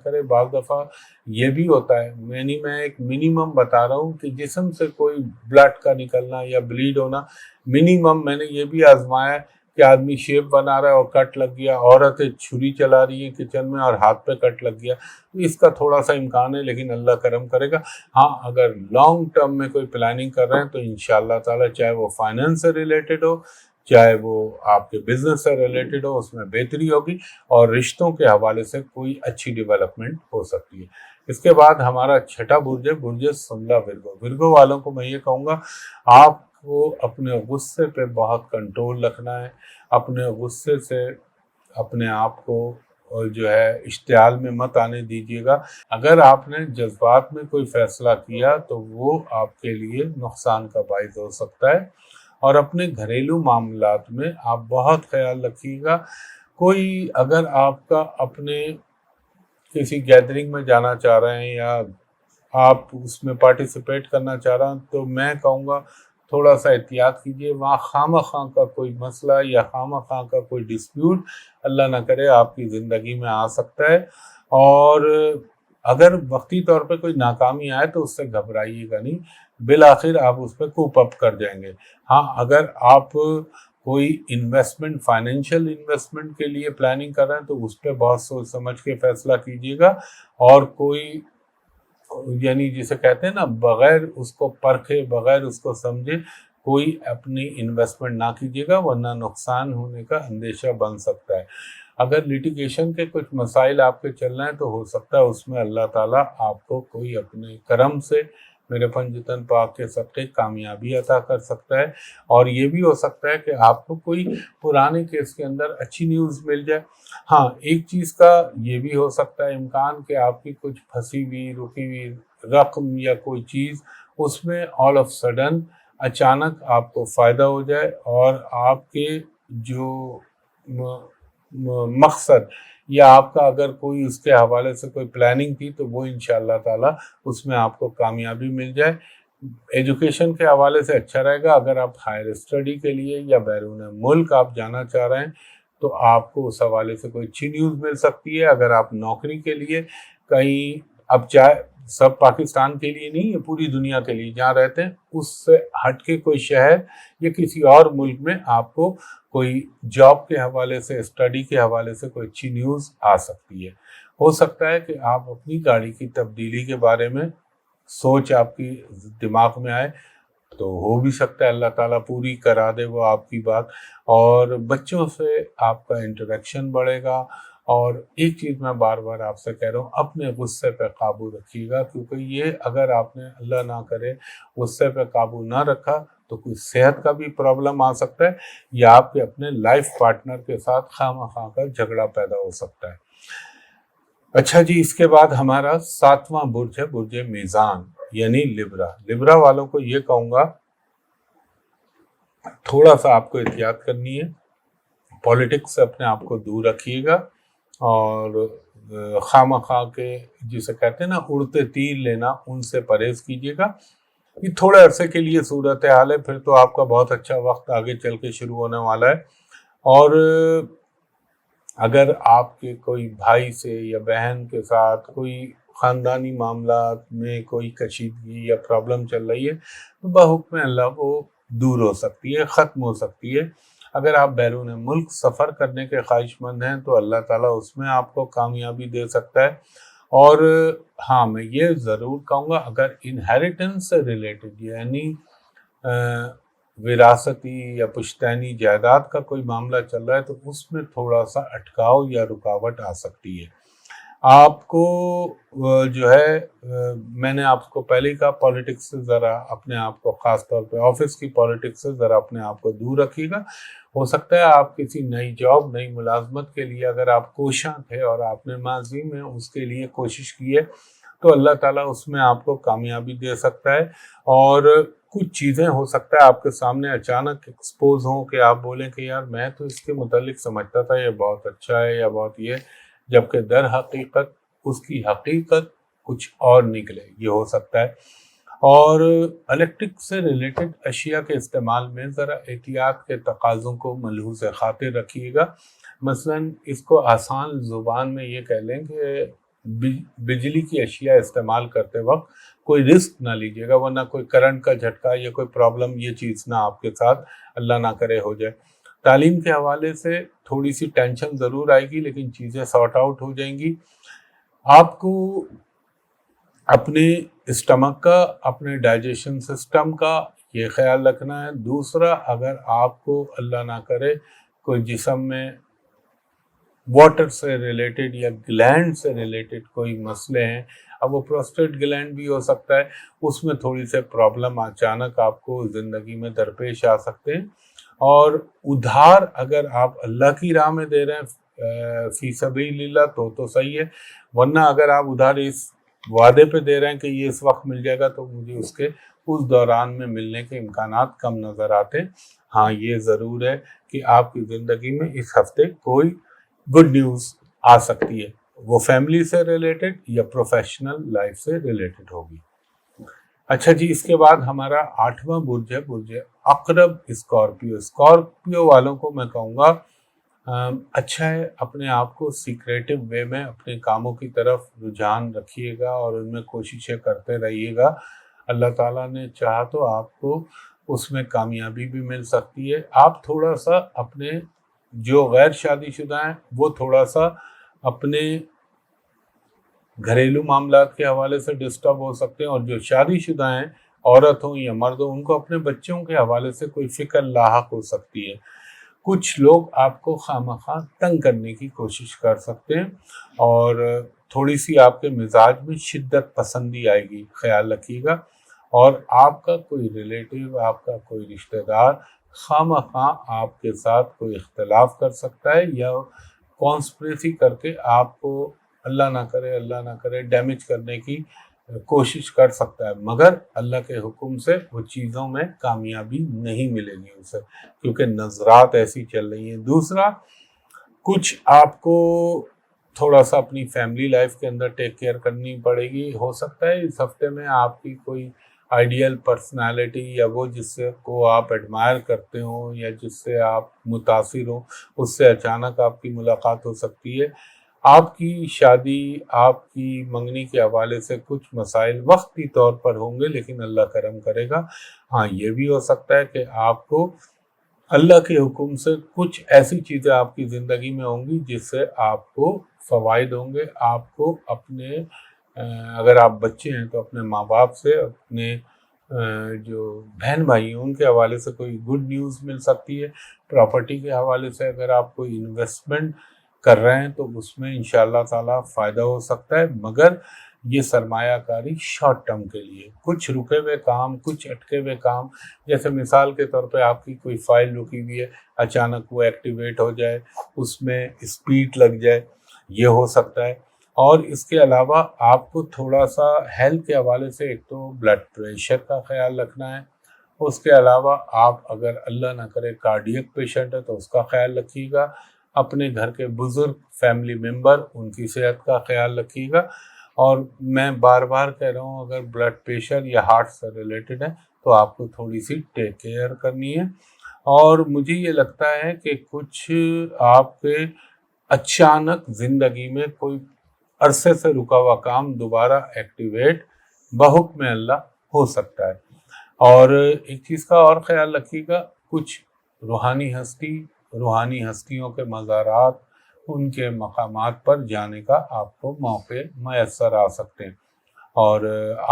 کرے بعض دفعہ یہ بھی ہوتا ہے. میں ایک منیمم بتا رہا ہوں کہ جسم سے کوئی بلڈ کا نکلنا یا بلیڈ ہونا منیمم. میں نے یہ بھی آزمایا کہ آدمی شیپ بنا رہا ہے اور کٹ لگ گیا، عورتیں چھری چلا رہی ہیں کچن میں اور ہاتھ پہ کٹ لگ گیا. تو اس کا تھوڑا سا امکان ہے، لیکن اللہ کرم کرے گا. ہاں، اگر لانگ ٹرم میں کوئی پلاننگ کر رہے ہیں تو انشاءاللہ تعالیٰ، چاہے وہ فائنینس سے ریلیٹڈ ہو، چاہے وہ آپ کے بزنس سے ریلیٹڈ ہو، اس میں بہتری ہوگی، اور رشتوں کے حوالے سے کوئی اچھی ڈیولپمنٹ ہو سکتی ہے. اس کے بعد ہمارا چھٹا برج سملا ورگو والوں کو میں یہ کہوں گا، آپ کو اپنے غصے پہ بہت کنٹرول رکھنا ہے. اپنے غصے سے اپنے آپ کو جو ہے اشتعال میں مت آنے دیجیے گا. اگر آپ نے جذبات میں کوئی فیصلہ کیا تو وہ آپ کے لیے نقصان کا باعث ہو سکتا ہے. اور اپنے گھریلو معاملات میں آپ بہت خیال رکھیے گا. کوئی اگر آپ کا اپنے کسی گیدرنگ میں جانا چاہ رہے ہیں یا آپ اس میں پارٹیسپیٹ کرنا چاہ رہے ہیں تو میں کہوں گا تھوڑا سا احتیاط کیجیے. وہاں خواہ کا کوئی مسئلہ یا خواہ کا کوئی ڈسپیوٹ اللہ نہ کرے آپ کی زندگی میں آ سکتا ہے. اور اگر وقتی طور پہ کوئی ناکامی آئے تو اس سے گھبرائیے گا نہیں، بالآخر آپ اس پہ کوپ اپ کر جائیں گے. ہاں، اگر آپ کوئی انویسٹمنٹ، فائنینشیل انویسٹمنٹ کے لیے پلاننگ کر رہے ہیں تو اس پہ بہت سوچ سمجھ کے فیصلہ کیجیے گا. اور کوئی یعنی جسے کہتے ہیں نا، بغیر اس کو پرکھے، بغیر اس کو سمجھے کوئی اپنی انویسٹمنٹ نہ کیجیے گا، ورنہ نقصان ہونے کا اندیشہ بن سکتا ہے. اگر لیٹیگیشن کے کچھ مسائل آپ کے چل رہے ہیں تو ہو سکتا ہے اس میں اللہ تعالیٰ آپ کو کوئی اپنے کرم سے میرے پنجتن پاک کے صدقے کامیابی عطا کر سکتا ہے. اور یہ بھی ہو سکتا ہے کہ آپ کو کوئی پرانے کیس کے اندر اچھی نیوز مل جائے. ہاں، ایک چیز کا یہ بھی ہو سکتا ہے امکان کہ آپ کی کچھ پھنسی ہوئی، رکی ہوئی رقم یا کوئی چیز، اس میں آل آف سڈن اچانک آپ کو فائدہ ہو جائے، اور آپ کے جو مقصد یا آپ کا اگر کوئی اس کے حوالے سے کوئی پلاننگ تھی تو وہ انشاءاللہ تعالی اس میں آپ کو کامیابی مل جائے. ایجوکیشن کے حوالے سے اچھا رہے گا. اگر آپ ہائر اسٹڈی کے لیے یا بیرون ملک آپ جانا چاہ رہے ہیں تو آپ کو اس حوالے سے کوئی اچھی نیوز مل سکتی ہے. اگر آپ نوکری کے لیے کہیں، اب چاہے سب پاکستان کے لیے نہیں، یہ پوری دنیا کے لیے جہاں رہتے ہیں اس سے ہٹ کے کوئی شہر یا کسی اور ملک میں آپ کو کوئی جاب کے حوالے سے، اسٹڈی کے حوالے سے کوئی اچھی نیوز آ سکتی ہے. ہو سکتا ہے کہ آپ اپنی گاڑی کی تبدیلی کے بارے میں سوچ آپ کی دماغ میں آئے، تو ہو بھی سکتا ہے اللہ تعالیٰ پوری کرا دے وہ آپ کی بات. اور بچوں سے آپ کا انٹریکشن بڑھے گا. اور ایک چیز میں بار بار آپ سے کہہ رہا ہوں، اپنے غصے پہ قابو رکھیے گا، کیونکہ یہ اگر آپ نے اللہ نہ کرے غصے پہ قابو نہ رکھا تو کوئی صحت کا بھی پرابلم آ سکتا ہے، یا آپ کے اپنے لائف پارٹنر کے ساتھ خواہ کا جھگڑا پیدا ہو سکتا ہے. اچھا جی، اس کے بعد ہمارا 7واں برج ہے برج میزان یعنی لبرا والوں کو یہ کہوں گا تھوڑا سا آپ کو احتیاط کرنی ہے. پولیٹکس سے اپنے آپ کو دور رکھیے گا، اور خواہ خواہ کے جسے کہتے ہیں نا اڑتے تیر لینا، ان سے پرہیز کیجیے گا۔ یہ تھوڑے عرصے کے لیے صورتحال ہے، پھر تو آپ کا بہت اچھا وقت آگے چل کے شروع ہونے والا ہے۔ اور اگر آپ کے کوئی بھائی سے یا بہن کے ساتھ کوئی خاندانی معاملات میں کوئی کشیدگی یا پرابلم چل رہی ہے تو بحکم اللہ وہ دور ہو سکتی ہے، ختم ہو سکتی ہے۔ اگر آپ بیرون ملک سفر کرنے کے خواہش مند ہیں تو اللہ تعالیٰ اس میں آپ کو کامیابی دے سکتا ہے۔ اور ہاں، میں یہ ضرور کہوں گا، اگر انہیریٹنس سے ریلیٹڈ یعنی وراثتی یا پشتینی جائیداد کا کوئی معاملہ چل رہا ہے تو اس میں تھوڑا سا اٹکاؤ یا رکاوٹ آ سکتی ہے۔ آپ کو جو ہے میں نے آپ کو پہلے ہی کہا، پالیٹکس سے ذرا اپنے آپ کو، خاص طور پہ آفس کی پالیٹکس سے ذرا اپنے آپ کو دور رکھیے گا۔ ہو سکتا ہے آپ کسی نئی جاب، نئی ملازمت کے لیے اگر آپ کوشاں تھے اور آپ نے ماضی میں اس کے لیے کوشش کی ہے تو اللہ تعالیٰ اس میں آپ کو کامیابی دے سکتا ہے۔ اور کچھ چیزیں ہو سکتا ہے آپ کے سامنے اچانک ایکسپوز ہوں کہ آپ بولیں کہ یار میں تو اس کے متعلق سمجھتا تھا یہ بہت اچھا ہے یا بہت یہ، جبکہ در حقیقت اس کی حقیقت کچھ اور نکلے، یہ ہو سکتا ہے۔ اور الیکٹرک سے ریلیٹڈ اشیاء کے استعمال میں ذرا احتیاط کے تقاضوں کو ملحوظ خاطر رکھیے گا۔ مثلاً اس کو آسان زبان میں یہ کہہ لیں کہ بجلی کی اشیاء استعمال کرتے وقت کوئی رسک نہ لیجیے گا، ورنہ کوئی کرنٹ کا جھٹکا یا کوئی پرابلم یہ چیز نہ آپ کے ساتھ اللہ نہ کرے ہو جائے۔ تعلیم کے حوالے سے تھوڑی سی ٹینشن ضرور آئے گی لیکن چیزیں سارٹ آؤٹ ہو جائیں گی۔ آپ کو اپنے اسٹمک کا، اپنے ڈائجیشن سسٹم کا یہ خیال رکھنا ہے۔ دوسرا، اگر آپ کو اللہ نہ کرے کوئی جسم میں واٹر سے ریلیٹڈ یا گلینڈ سے ریلیٹڈ کوئی مسئلے ہیں، اب وہ پروسٹیٹ گلینڈ بھی ہو سکتا ہے، اس میں تھوڑی سے پرابلم اچانک آپ کو زندگی میں درپیش آ سکتے ہیں۔ اور ادھار اگر آپ اللہ کی راہ میں دے رہے ہیں فی سبیل اللہ تو صحیح ہے، ورنہ اگر آپ ادھار اس وعدے پہ دے رہے ہیں کہ یہ اس وقت مل جائے گا تو مجھے اس دوران میں ملنے کے امکانات کم نظر آتے ہیں۔ ہاں، یہ ضرور ہے کہ آپ کی زندگی میں اس ہفتے کوئی گڈ نیوز آ سکتی ہے، وہ فیملی سے ریلیٹڈ یا پروفیشنل لائف سے ریلیٹڈ ہوگی۔ اچھا جی، اس کے بعد ہمارا 8واں برج ہے برج عقرب اسکارپیو۔ اسکارپیو والوں کو میں کہوں گا اچھا ہے، اپنے آپ کو سیکریٹو وے میں اپنے کاموں کی طرف رجحان رکھیے گا اور ان میں کوششیں کرتے رہیے گا۔ اللہ تعالیٰ نے چاہا تو آپ کو اس میں کامیابی بھی مل سکتی ہے۔ آپ تھوڑا سا اپنے جو غیر شادی شدہ ہیں وہ تھوڑا سا اپنے گھریلو معاملات کے حوالے سے ڈسٹرب ہو سکتے ہیں، اور جو شادی شدہ ہیں، عورت ہوں یا مرد ہوں، ان کو اپنے بچوں کے حوالے سے کوئی فکر لاحق ہو سکتی ہے۔ کچھ لوگ آپ کو خواہ تنگ کرنے کی کوشش کر سکتے ہیں اور تھوڑی سی آپ کے مزاج میں شدت پسندی آئے گی، خیال رکھیے گا۔ اور آپ کا کوئی ریلیٹیو، آپ کا کوئی رشتہ دار خواہ آپ کے ساتھ کوئی اختلاف کر سکتا ہے یا کانسپریسی کر کے آپ کو اللہ نہ کرے ڈیمیج کرنے کی کوشش کر سکتا ہے، مگر اللہ کے حکم سے وہ چیزوں میں کامیابی نہیں ملے گی اسے، کیونکہ نظرات ایسی چل رہی ہیں۔ دوسرا، کچھ آپ کو تھوڑا سا اپنی فیملی لائف کے اندر ٹیک کیئر کرنی پڑے گی۔ ہو سکتا ہے اس ہفتے میں آپ کی کوئی آئیڈیل پرسنالٹی یا وہ جس کو آپ ایڈمائر کرتے ہوں یا جس سے آپ متاثر ہوں، اس سے اچانک آپ کی ملاقات ہو سکتی ہے۔ آپ کی شادی، آپ کی منگنی کے حوالے سے کچھ مسائل وقتی طور پر ہوں گے لیکن اللہ کرم کرے گا۔ ہاں، یہ بھی ہو سکتا ہے کہ آپ کو اللہ کے حکم سے کچھ ایسی چیزیں آپ کی زندگی میں ہوں گی جس سے آپ کو فوائد ہوں گے۔ آپ کو اپنے اگر آپ بچے ہیں تو اپنے ماں باپ سے، اپنے جو بہن بھائی ہیں ان کے حوالے سے کوئی گڈ نیوز مل سکتی ہے۔ پراپرٹی کے حوالے سے اگر آپ کوئی انویسٹمنٹ کر رہے ہیں تو اس میں انشاءاللہ تعالیٰ فائدہ ہو سکتا ہے، مگر یہ سرمایہ کاری شارٹ ٹرم کے لیے، کچھ رکے ہوئے کام، کچھ اٹکے ہوئے کام، جیسے مثال کے طور پہ آپ کی کوئی فائل رکی ہوئی ہے، اچانک وہ ایکٹیویٹ ہو جائے، اس میں اسپیڈ لگ جائے، یہ ہو سکتا ہے۔ اور اس کے علاوہ آپ کو تھوڑا سا ہیلتھ کے حوالے سے ایک تو بلڈ پریشر کا خیال رکھنا ہے، اس کے علاوہ آپ اگر اللہ نہ کرے کارڈیک پیشنٹ ہے تو اس کا خیال رکھیے گا، اپنے گھر کے بزرگ فیملی ممبر ان کی صحت کا خیال رکھیے گا. اور میں بار بار کہہ رہا ہوں اگر بلڈ پریشر یا ہارٹ سے ریلیٹڈ ہے تو آپ کو تھوڑی سی ٹیک کیئر کرنی ہے. اور مجھے یہ لگتا ہے کہ کچھ آپ کے اچانک زندگی میں کوئی عرصے سے رکا ہوا کام دوبارہ ایکٹیویٹ بحکم اللہ ہو سکتا ہے. اور ایک چیز کا اور خیال رکھیے گا، کچھ روحانی ہستیوں کے مزارات، ان کے مقامات پر جانے کا آپ کو موقع میسر آ سکتے ہیں. اور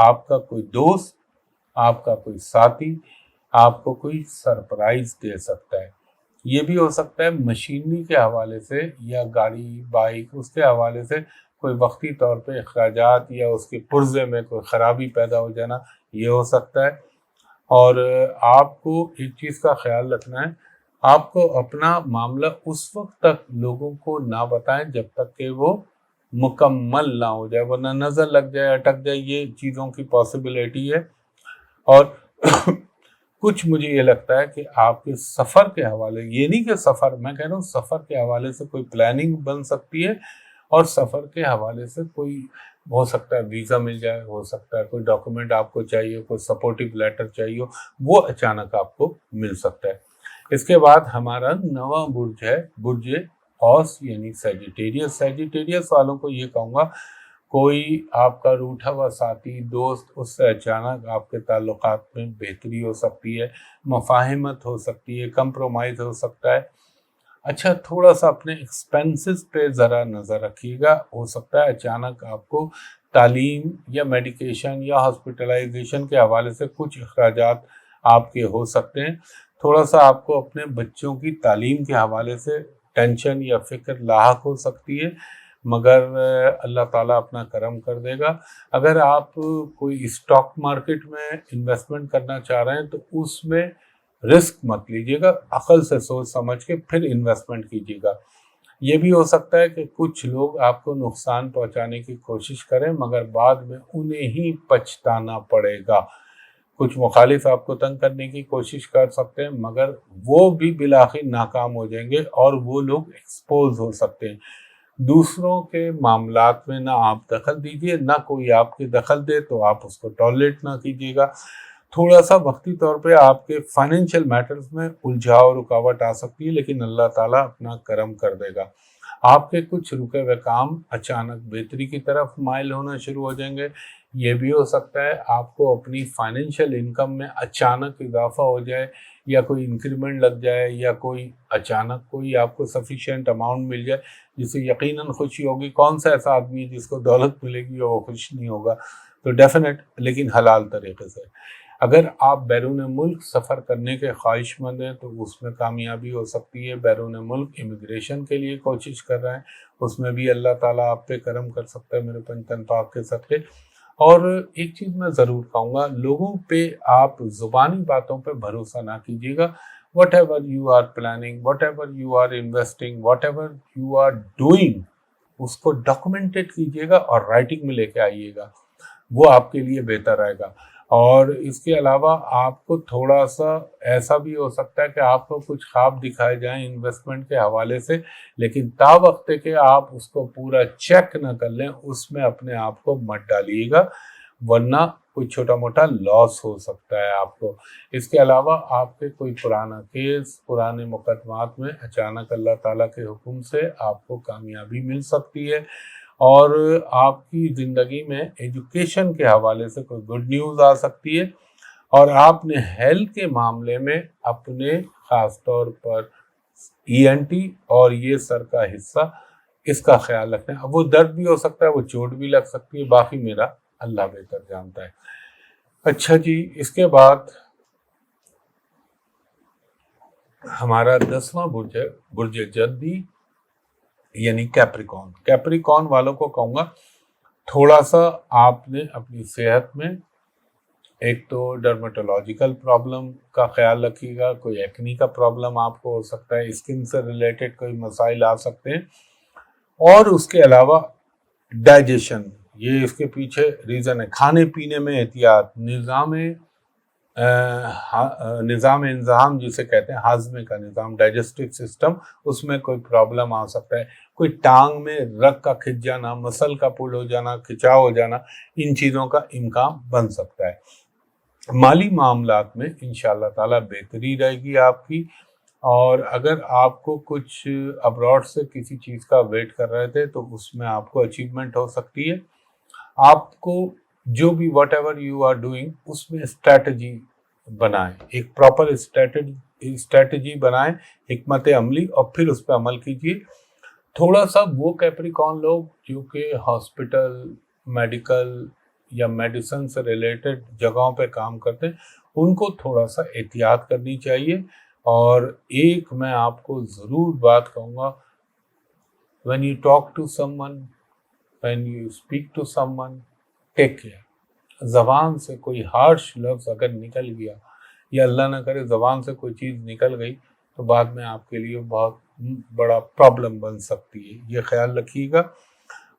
آپ کا کوئی دوست، آپ کا کوئی ساتھی آپ کو کوئی سرپرائز دے سکتا ہے. یہ بھی ہو سکتا ہے مشینری کے حوالے سے یا گاڑی بائک اس کے حوالے سے کوئی وقتی طور پہ اخراجات یا اس کے پرزے میں کوئی خرابی پیدا ہو جانا، یہ ہو سکتا ہے. اور آپ کو ایک چیز کا خیال رکھنا ہے، آپ کو اپنا معاملہ اس وقت تک لوگوں کو نہ بتائیں جب تک کہ وہ مکمل نہ ہو جائے، ورنہ نظر لگ جائے، اٹک جائے، یہ چیزوں کی پاسبلٹی ہے. اور کچھ مجھے یہ لگتا ہے کہ آپ کے سفر کے حوالے، یہ نہیں کہ سفر، میں کہہ رہا ہوں سفر کے حوالے سے کوئی پلاننگ بن سکتی ہے، اور سفر کے حوالے سے کوئی ہو سکتا ہے ویزا مل جائے، ہو سکتا ہے کوئی ڈاکومنٹ آپ کو چاہیے، کوئی سپورٹیو لیٹر چاہیے، وہ اچانک آپ کو مل سکتا ہے. اس کے بعد ہمارا نواں برج ہے برج قوس یعنی سیجیٹیریس. سیجیٹیریس والوں کو یہ کہوں گا، کوئی آپ کا روٹھا ہوا ساتھی دوست، اس سے اچانک آپ کے تعلقات میں بہتری ہو سکتی ہے، مفاہمت ہو سکتی ہے، کمپرومائز ہو سکتا ہے. اچھا، تھوڑا سا اپنے ایکسپینسز پہ ذرا نظر رکھیے گا. ہو سکتا ہے اچانک آپ کو تعلیم یا میڈیکیشن یا ہاسپٹلائزیشن کے حوالے سے کچھ اخراجات آپ کے ہو سکتے ہیں. تھوڑا سا آپ کو اپنے بچوں کی تعلیم کے حوالے سے ٹینشن یا فکر لاحق ہو سکتی ہے، مگر اللہ تعالیٰ اپنا کرم کر دے گا. اگر آپ کوئی اسٹاک مارکیٹ میں انویسٹمنٹ کرنا چاہ رہے ہیں تو اس میں رسک مت لیجیے گا، عقل سے سوچ سمجھ کے پھر انویسٹمنٹ کیجیے گا. یہ بھی ہو سکتا ہے کہ کچھ لوگ آپ کو نقصان پہنچانے کی کوشش کریں مگر بعد میں انہیں ہی پچھتانا پڑے گا. کچھ مخالف آپ کو تنگ کرنے کی کوشش کر سکتے ہیں مگر وہ بھی بالآخر ناکام ہو جائیں گے اور وہ لوگ ایکسپوز ہو سکتے ہیں. دوسروں کے معاملات میں نہ آپ دخل دیجیے، نہ کوئی آپ کی دخل دے تو آپ اس کو ٹالریٹ نہ کیجیے گا. تھوڑا سا وقتی طور پہ آپ کے فائنینشیل میٹرز میں الجھاؤ رکاوٹ آ سکتی ہے، لیکن اللہ تعالیٰ اپنا کرم کر دے گا. آپ کے کچھ رکے ہوئے کام اچانک بہتری کی طرف مائل ہونا شروع ہو جائیں گے. یہ بھی ہو سکتا ہے آپ کو اپنی فائنینشیل انکم میں اچانک اضافہ ہو جائے، یا کوئی انکریمنٹ لگ جائے، یا کوئی اچانک کوئی آپ کو سفیشینٹ اماؤنٹ مل جائے جس سے یقیناً خوشی ہوگی. کون سا ایسا آدمی ہے جس کو دولت ملے گی اور وہ خوش نہیں ہوگا؟ تو ڈیفینیٹ، لیکن حلال طریقے سے. اگر آپ بیرون ملک سفر کرنے کے خواہش مند ہیں تو اس میں کامیابی ہو سکتی ہے. بیرون ملک امیگریشن کے لیے کوشش کر رہے ہیں، اس میں بھی اللہ تعالیٰ آپ پہ کرم کر سکتا ہے میرے پنجتن پاک کے صدقے. اور ایک چیز میں ضرور کہوں گا، لوگوں پہ آپ زبانی باتوں پہ بھروسہ نہ کیجیے گا. Whatever you are planning, whatever you are investing, whatever you are doing, اس کو ڈاکومنٹڈ کیجیے گا اور رائٹنگ میں لے کے آئیے گا، وہ آپ کے لیے بہتر رہے گا. اور اس کے علاوہ آپ کو تھوڑا سا ایسا بھی ہو سکتا ہے کہ آپ کو کچھ خواب دکھائے جائیں انویسٹمنٹ کے حوالے سے، لیکن تا وقت کہ آپ اس کو پورا چیک نہ کر لیں اس میں اپنے آپ کو مت ڈالیے گا، ورنہ کوئی چھوٹا موٹا لاس ہو سکتا ہے آپ کو. اس کے علاوہ آپ کے کوئی پرانا کیس، پرانے مقدمات میں اچانک اللہ تعالیٰ کے حکم سے آپ کو کامیابی مل سکتی ہے. اور آپ کی زندگی میں ایجوکیشن کے حوالے سے کوئی گڈ نیوز آ سکتی ہے. اور آپ نے ہیلتھ کے معاملے میں اپنے خاص طور پر ENT اور یہ سر کا حصہ، اس کا خیال رکھنا ہے. اب وہ درد بھی ہو سکتا ہے، وہ چوٹ بھی لگ سکتی ہے، باقی میرا اللہ بہتر جانتا ہے. اچھا جی، اس کے بعد ہمارا 10واں برج ہے برج جدی یعنی کیپریکون. کیپریکون والوں کو کہوں گا تھوڑا سا آپ نے اپنی صحت میں ایک تو ڈرمیٹولوجیکل پرابلم کا خیال رکھیے گا. کوئی ایکنی کا پرابلم آپ کو ہو سکتا ہے، اسکن سے ریلیٹڈ کوئی مسائل آ سکتے ہیں. اور اس کے علاوہ ڈائجیشن، یہ اس کے پیچھے ریزن ہے. کھانے پینے میں احتیاط، نظام نظام انضام جسے کہتے ہیں، ہاضمے کا نظام، ڈائجسٹو سسٹم، اس میں کوئی پرابلم آ سکتا ہے، کوئی ٹانگ میں رگ کا کھنچ جانا، مسل کا پل ہو جانا، کھچاؤ ہو جانا، ان چیزوں کا امکان بن سکتا ہے۔ مالی معاملات میں انشاءاللہ تعالی بہتری رہے گی آپ کی، اور اگر آپ کو کچھ ابراڈ سے کسی چیز کا ویٹ کر رہے تھے تو اس میں آپ کو اچیومنٹ ہو سکتی ہے۔ آپ کو جو بھی whatever you are doing, اس میں اسٹریٹجی بنائیں، ایک پراپر اسٹریٹجی بنائیں، حکمت عملی، اور پھر اس پہ عمل کیجیے۔ تھوڑا سا وہ کیپریکون لوگ جو کہ ہاسپٹل، میڈیکل یا میڈیسن سے ریلیٹڈ جگہوں پہ کام کرتے ہیں، ان کو تھوڑا سا احتیاط کرنی چاہیے۔ اور ایک میں آپ کو ضرور بات کہوں گا، when you talk to someone, when you speak to someone, take care۔ زبان سے کوئی ہارش لفظ اگر نکل گیا، یا اللہ نہ کرے زبان سے کوئی چیز نکل گئی، تو بعد میں آپ کے لیے بہت بڑا پرابلم بن سکتی ہے، یہ خیال رکھیے گا۔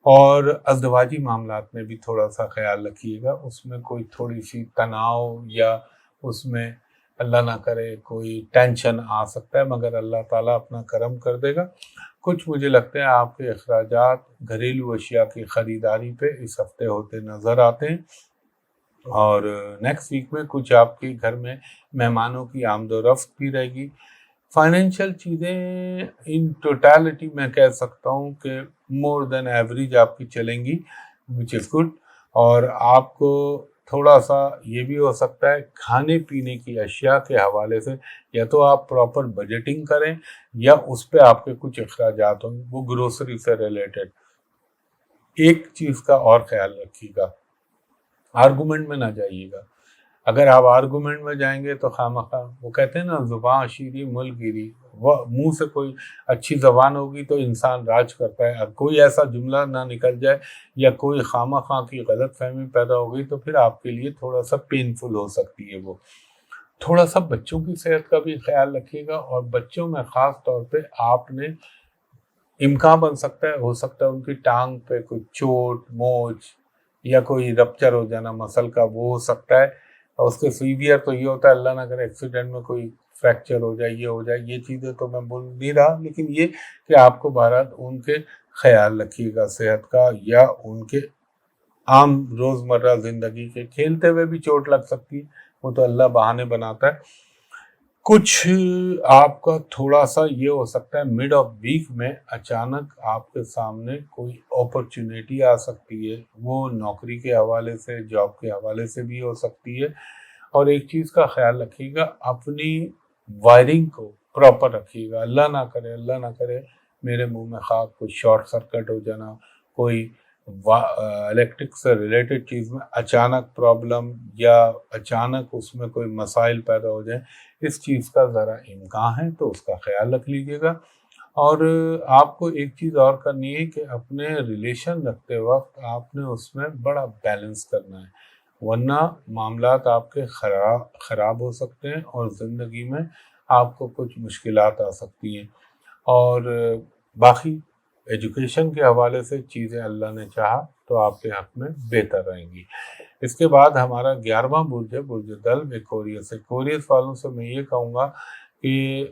اور ازدواجی معاملات میں بھی تھوڑا سا خیال رکھیے گا، اس میں کوئی تھوڑی سی تناؤ یا اس میں اللہ نہ کرے کوئی ٹینشن آ سکتا ہے، مگر اللہ تعالیٰ اپنا کرم کر دے گا۔ کچھ مجھے لگتا ہے آپ کے اخراجات گھریلو اشیاء کی خریداری پہ اس ہفتے ہوتے نظر آتے ہیں، اور نیکسٹ ویک میں کچھ آپ کے گھر میں مہمانوں کی آمد و رفت بھی رہے گی۔ فائنینشیل چیزیں ان ٹوٹیلٹی میں کہہ سکتا ہوں کہ مور دین ایوریج آپ کی چلیں گی، وچ از گڈ۔ اور آپ کو تھوڑا سا یہ بھی ہو سکتا ہے کھانے پینے کی اشیاء کے حوالے سے یا تو آپ پراپر بجٹنگ کریں، یا اس پہ آپ کے کچھ اخراجات ہوں، وہ گروسری سے ریلیٹڈ۔ ایک چیز کا اور خیال رکھیے گا، آرگومنٹ میں نہ جائیے گا۔ اگر آپ آرگومنٹ میں جائیں گے تو خواہ وہ کہتے ہیں نا، زبان شیریں ملک گیری، وہ منہ سے کوئی اچھی زبان ہوگی تو انسان راج کرتا ہے، کوئی ایسا جملہ نہ نکل جائے یا کوئی خواہ کی غلط فہمی پیدا ہو گئی تو پھر آپ کے لیے تھوڑا سا پینفل ہو سکتی ہے وہ۔ تھوڑا سا بچوں کی صحت کا بھی خیال رکھیے گا، اور بچوں میں خاص طور پہ آپ نے امکان بن سکتا ہے، ہو سکتا ہے ان کی ٹانگ پہ کوئی چوٹ موچ یا کوئی رپچر ہو جانا مسل کا، وہ ہو سکتا ہے۔ اور اس کے سیویئر تو یہ ہوتا ہے اللہ نہ کرے ایکسیڈنٹ میں کوئی فریکچر ہو جائے، یہ ہو جائے، یہ چیزیں تو میں بول نہیں رہا، لیکن یہ کہ آپ کو بہرحال ان کے خیال رکھیے گا صحت کا، یا ان کے عام روزمرہ زندگی کے کھیلتے ہوئے بھی چوٹ لگ سکتی ہے، وہ تو اللہ بہانے بناتا ہے۔ کچھ آپ کا تھوڑا سا یہ ہو سکتا ہے مڈ آف ویک میں اچانک آپ کے سامنے کوئی اپرچونیٹی آ سکتی ہے، وہ نوکری کے حوالے سے، جاب کے حوالے سے بھی ہو سکتی ہے۔ اور ایک چیز کا خیال رکھیے گا، اپنی وائرنگ کو پراپر رکھیے گا، اللہ نہ کرے میرے منہ میں خاک، کوئی شارٹ سرکٹ ہو جانا، کوئی الیکٹرک سے ریلیٹڈ چیز میں اچانک پرابلم، یا اچانک اس میں کوئی مسائل پیدا ہو جائیں، اس چیز کا ذرا امکان ہے تو اس کا خیال رکھ لیجیے گا۔ اور آپ کو ایک چیز اور کرنی ہے کہ اپنے ریلیشن رکھتے وقت آپ نے اس میں بڑا بیلنس کرنا ہے، ورنہ معاملات آپ کے خراب ہو سکتے ہیں، اور زندگی میں آپ کو کچھ مشکلات آ سکتی ہیں۔ اور باقی ایجوکیشن کے حوالے سے چیزیں اللہ نے چاہا تو آپ کے حق میں بہتر رہیں گی۔ اس کے بعد ہمارا 11واں برج ہے، برج دلو، ایکوریس۔ ایکوریس والوں سے میں یہ کہوں گا کہ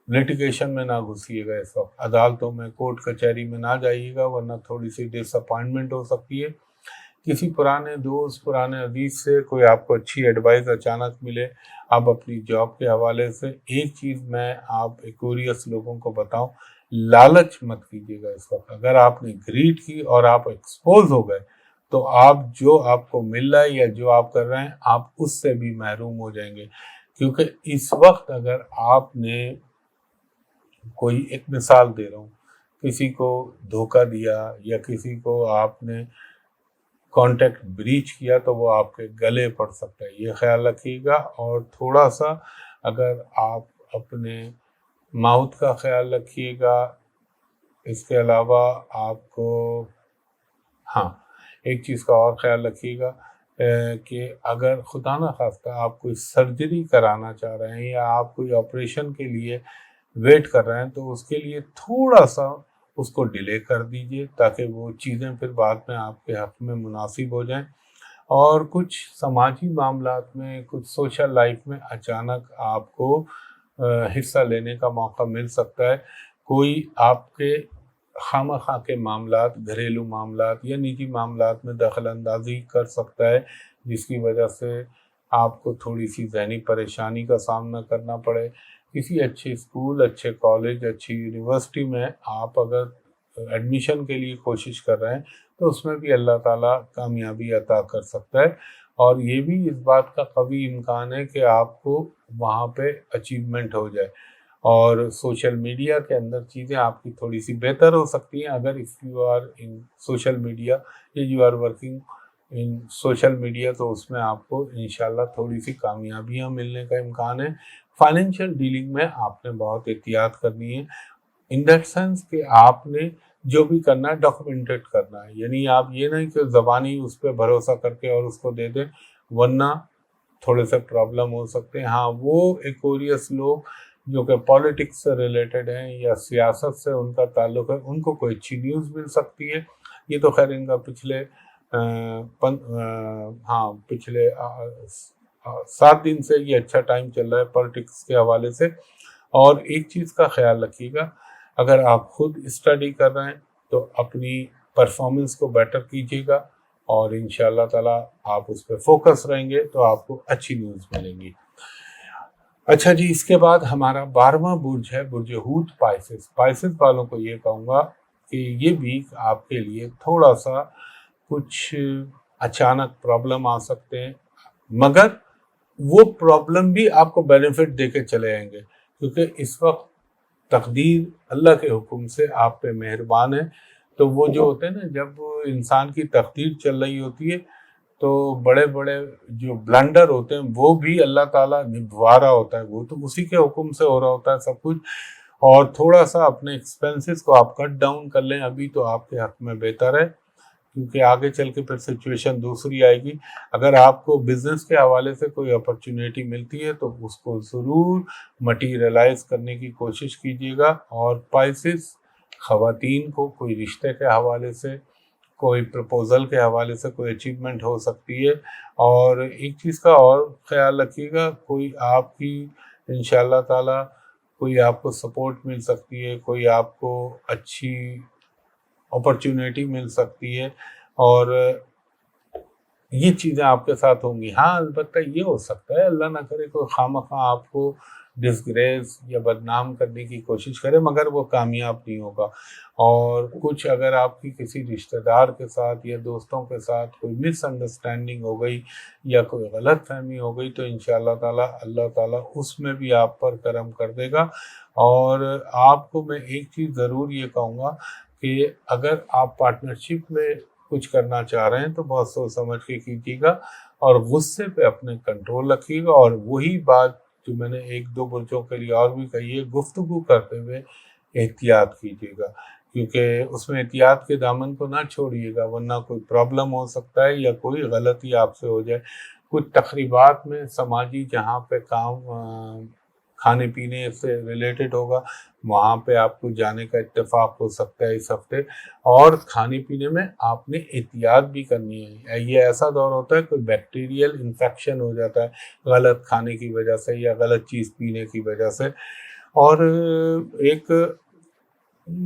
لیٹیگیشن میں نہ گھسیے گا، اس وقت عدالتوں میں، کورٹ کچہری میں نہ جائیے گا، ورنہ تھوڑی سی ڈس اپوائنٹمنٹ ہو سکتی ہے۔ کسی پرانے دوست، پرانے عزیز سے کوئی آپ کو اچھی ایڈوائز اچانک ملے، آپ اپنی جاب کے حوالے سے۔ ایک چیز میں آپ ایکوریس لوگوں کو بتاؤں، لالچ مت کیجیے گا اس وقت۔ اگر آپ نے گریڈ کی اور آپ ایکسپوز ہو گئے تو آپ کو مل رہا ہے یا جو آپ کر رہے ہیں، آپ اس سے بھی محروم ہو جائیں گے۔ کیونکہ اس وقت اگر آپ نے کوئی، ایک مثال دے رہا ہوں، کسی کو دھوکہ دیا یا کسی کو آپ نے کانٹیکٹ بریچ کیا تو وہ آپ کے گلے پڑ سکتا ہے، یہ خیال رکھیے گا۔ اور تھوڑا سا اگر آپ اپنے ماؤتھ کا خیال رکھیے گا، اس کے علاوہ آپ کو ایک چیز کا اور خیال رکھیے گا کہ اگر خدا نہ خواستہ آپ کوئی سرجری کرانا چاہ رہے ہیں یا آپ کوئی آپریشن کے لیے ویٹ کر رہے ہیں تو اس کے لیے تھوڑا سا اس کو ڈیلے کر دیجئے، تاکہ وہ چیزیں پھر بعد میں آپ کے حق میں مناسب ہو جائیں۔ اور کچھ سماجی معاملات میں، کچھ سوشل لائف میں اچانک آپ کو حصہ لینے کا موقع مل سکتا ہے۔ کوئی آپ کے خواہ خواہ کے معاملات، گھریلو معاملات یا نجی معاملات میں دخل اندازی کر سکتا ہے، جس کی وجہ سے آپ کو تھوڑی سی ذہنی پریشانی کا سامنا کرنا پڑے۔ کسی اچھے اسکول، اچھے کالج، اچھی یونیورسٹی میں آپ اگر ایڈمیشن کے لیے کوشش کر رہے ہیں تو اس میں بھی اللہ تعالیٰ کامیابی عطا کر سکتا ہے، اور یہ بھی اس بات کا قوی امکان ہے کہ آپ کو وہاں پہ اچیومنٹ ہو جائے۔ اور سوشل میڈیا کے اندر چیزیں آپ کی تھوڑی سی بہتر ہو سکتی ہیں اگر if you are in social media یا you are working in social media, تو اس میں آپ کو انشاءاللہ تھوڑی سی کامیابیاں ملنے کا امکان ہے۔ فائنینشیل ڈیلنگ میں آپ نے بہت احتیاط کرنی ہے، ان دیٹ سینس کہ آپ نے جو بھی کرنا ہے ڈاکومنٹڈ کرنا ہے، یعنی آپ یہ نہیں کہ زبانی اس پہ بھروسہ کر کے اور اس کو دے دیں، ورنہ تھوڑے سے پرابلم ہو سکتے ہیں۔ ہاں، وہ ایکوریس لوگ جو کہ پالیٹکس سے ریلیٹڈ ہیں یا سیاست سے ان کا تعلق ہے، ان کو کوئی اچھی نیوز مل سکتی ہے۔ یہ تو خیر ان کا پچھلے 7 دن سے یہ اچھا ٹائم چل رہا ہے پالیٹکس کے حوالے سے۔ اور ایک چیز کا خیال رکھیے گا، اگر آپ خود اسٹڈی کر رہے ہیں تو اپنی پرفارمنس کو بیٹر کیجیے گا، اور انشاءاللہ تعالیٰ آپ اس پہ فوکس رہیں گے تو آپ کو اچھی نیوز ملیں گی۔ اچھا جی، اس کے بعد ہمارا 12واں برج ہے برج ہوت پائسس۔ پائسس والوں کو یہ کہوں گا کہ یہ ویک آپ کے لیے تھوڑا سا کچھ اچانک پرابلم آ سکتے ہیں، مگر وہ پرابلم بھی آپ کو بینیفٹ دے کے چلے جائیں گے، کیونکہ اس وقت تقدیر اللہ کے حکم سے آپ پہ مہربان ہے۔ تو وہ جو ہوتے ہیں نا، جب انسان کی تقدیر چل رہی ہوتی ہے تو بڑے بڑے جو بلنڈر ہوتے ہیں وہ بھی اللہ تعالیٰ نبھا رہا ہوتا ہے، وہ تو اسی کے حکم سے ہو رہا ہوتا ہے سب کچھ۔ اور تھوڑا سا اپنے ایکسپینسز کو آپ کٹ ڈاؤن کر لیں ابھی، تو آپ کے حق میں بہتر ہے، کیونکہ آگے چل کے پھر سچویشن دوسری آئے گی۔ اگر آپ کو بزنس کے حوالے سے کوئی اپرچونیٹی ملتی ہے تو اس کو ضرور مٹیریلائز کرنے کی کوشش کیجیے گا۔ اور پائسس خواتین کو کوئی رشتے کے حوالے سے، کوئی پرپوزل کے حوالے سے کوئی اچیومنٹ ہو سکتی ہے۔ اور ایک چیز کا اور خیال رکھیے گا، کوئی آپ کی انشاءاللہ تعالیٰ کوئی آپ کو سپورٹ مل سکتی ہے، کوئی آپ کو اچھی اپرچونیٹی مل سکتی ہے، اور یہ چیزیں آپ کے ساتھ ہوں گی۔ ہاں، البتہ یہ ہو سکتا ہے اللہ نہ کرے کوئی خواہ آپ کو ڈسگریس یا بدنام کرنے کی کوشش کرے، مگر وہ کامیاب نہیں ہوگا۔ اور کچھ اگر آپ کی کسی رشتہ دار کے ساتھ یا دوستوں کے ساتھ کوئی مس انڈرسٹینڈنگ ہو گئی یا کوئی غلط فہمی ہو گئی، تو انشاءاللہ تعالیٰ اللہ تعالیٰ اس میں بھی آپ پر کرم کر دے گا۔ اور آپ کو میں ایک چیز ضرور یہ کہوں گا کہ اگر آپ پارٹنرشپ میں کچھ کرنا چاہ رہے ہیں تو بہت سوچ سمجھ کے کیجیے گا، اور غصے پہ اپنے کنٹرول رکھیے گا۔ اور وہی بات جو میں نے 1-2 برجوں کے لیے اور بھی کہی ہے، گفتگو کرتے ہوئے احتیاط کیجیے گا، کیونکہ اس میں احتیاط کے دامن کو نہ چھوڑیے گا، ورنہ کوئی پرابلم ہو سکتا ہے یا کوئی غلطی آپ سے ہو جائے۔ کچھ تقریبات میں سماجی جہاں پہ کام کھانے پینے سے ریلیٹڈ ہوگا، وہاں پہ آپ کو جانے کا اتفاق ہو سکتا ہے اس ہفتے۔ اور کھانے پینے میں آپ نے احتیاط بھی کرنی ہے۔ یہ ایسا دور ہوتا ہے کوئی بیکٹیریل انفیکشن ہو جاتا ہے غلط کھانے کی وجہ سے یا غلط چیز پینے کی وجہ سے، اور ایک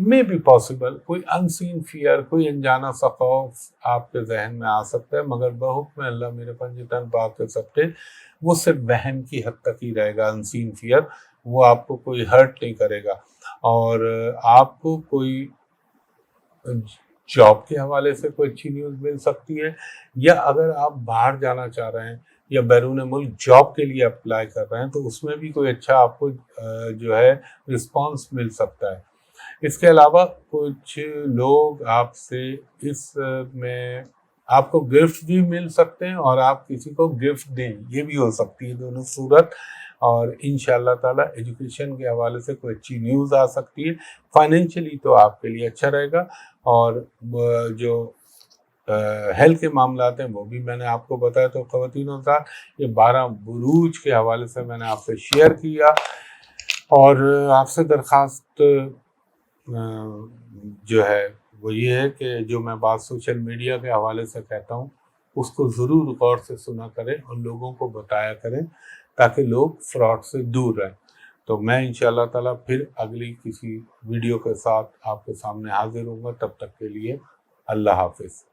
میں بھی پاسبل کوئی انسین فیئر، کوئی انجانا سا خوف آپ کے ذہن میں آ سکتا ہے، مگر بحکم اللہ میرے پنجتن پاک کے سبتے وہ صرف وہم کی حد تک ہی رہے گا۔ انسین فیئر وہ آپ کو کوئی ہرٹ نہیں کرے گا، اور آپ کو کوئی جاب کے حوالے سے کوئی اچھی نیوز مل سکتی ہے، یا اگر آپ باہر جانا چاہ رہے ہیں یا بیرون ملک جاب کے لیے اپلائی کر رہے ہیں تو اس میں بھی کوئی اچھا آپ کو جو ہے رسپانس مل سکتا ہے۔ اس کے علاوہ کچھ لوگ آپ سے اس میں آپ کو گفٹ بھی مل سکتے ہیں، اور آپ کسی کو گفٹ دیں، یہ بھی ہو سکتی ہے دونوں صورت۔ اور انشاءاللہ تعالیٰ ایجوکیشن کے حوالے سے کوئی اچھی نیوز آ سکتی ہے۔ فائنینشلی تو آپ کے لیے اچھا رہے گا، اور جو ہیلتھ کے معاملات ہیں وہ بھی میں نے آپ کو بتایا۔ تو خواتین حضرات، یہ 12 بروج کے حوالے سے میں نے آپ سے شیئر کیا، اور آپ سے درخواست جو ہے وہ یہ ہے کہ جو میں بات سوشل میڈیا کے حوالے سے کہتا ہوں اس کو ضرور غور سے سنا کریں اور لوگوں کو بتایا کریں تاکہ لوگ فراڈ سے دور رہیں۔ تو میں انشاءاللہ تعالیٰ پھر اگلی کسی ویڈیو کے ساتھ آپ کے سامنے حاضر ہوں گا۔ تب تک کے لیے اللہ حافظ۔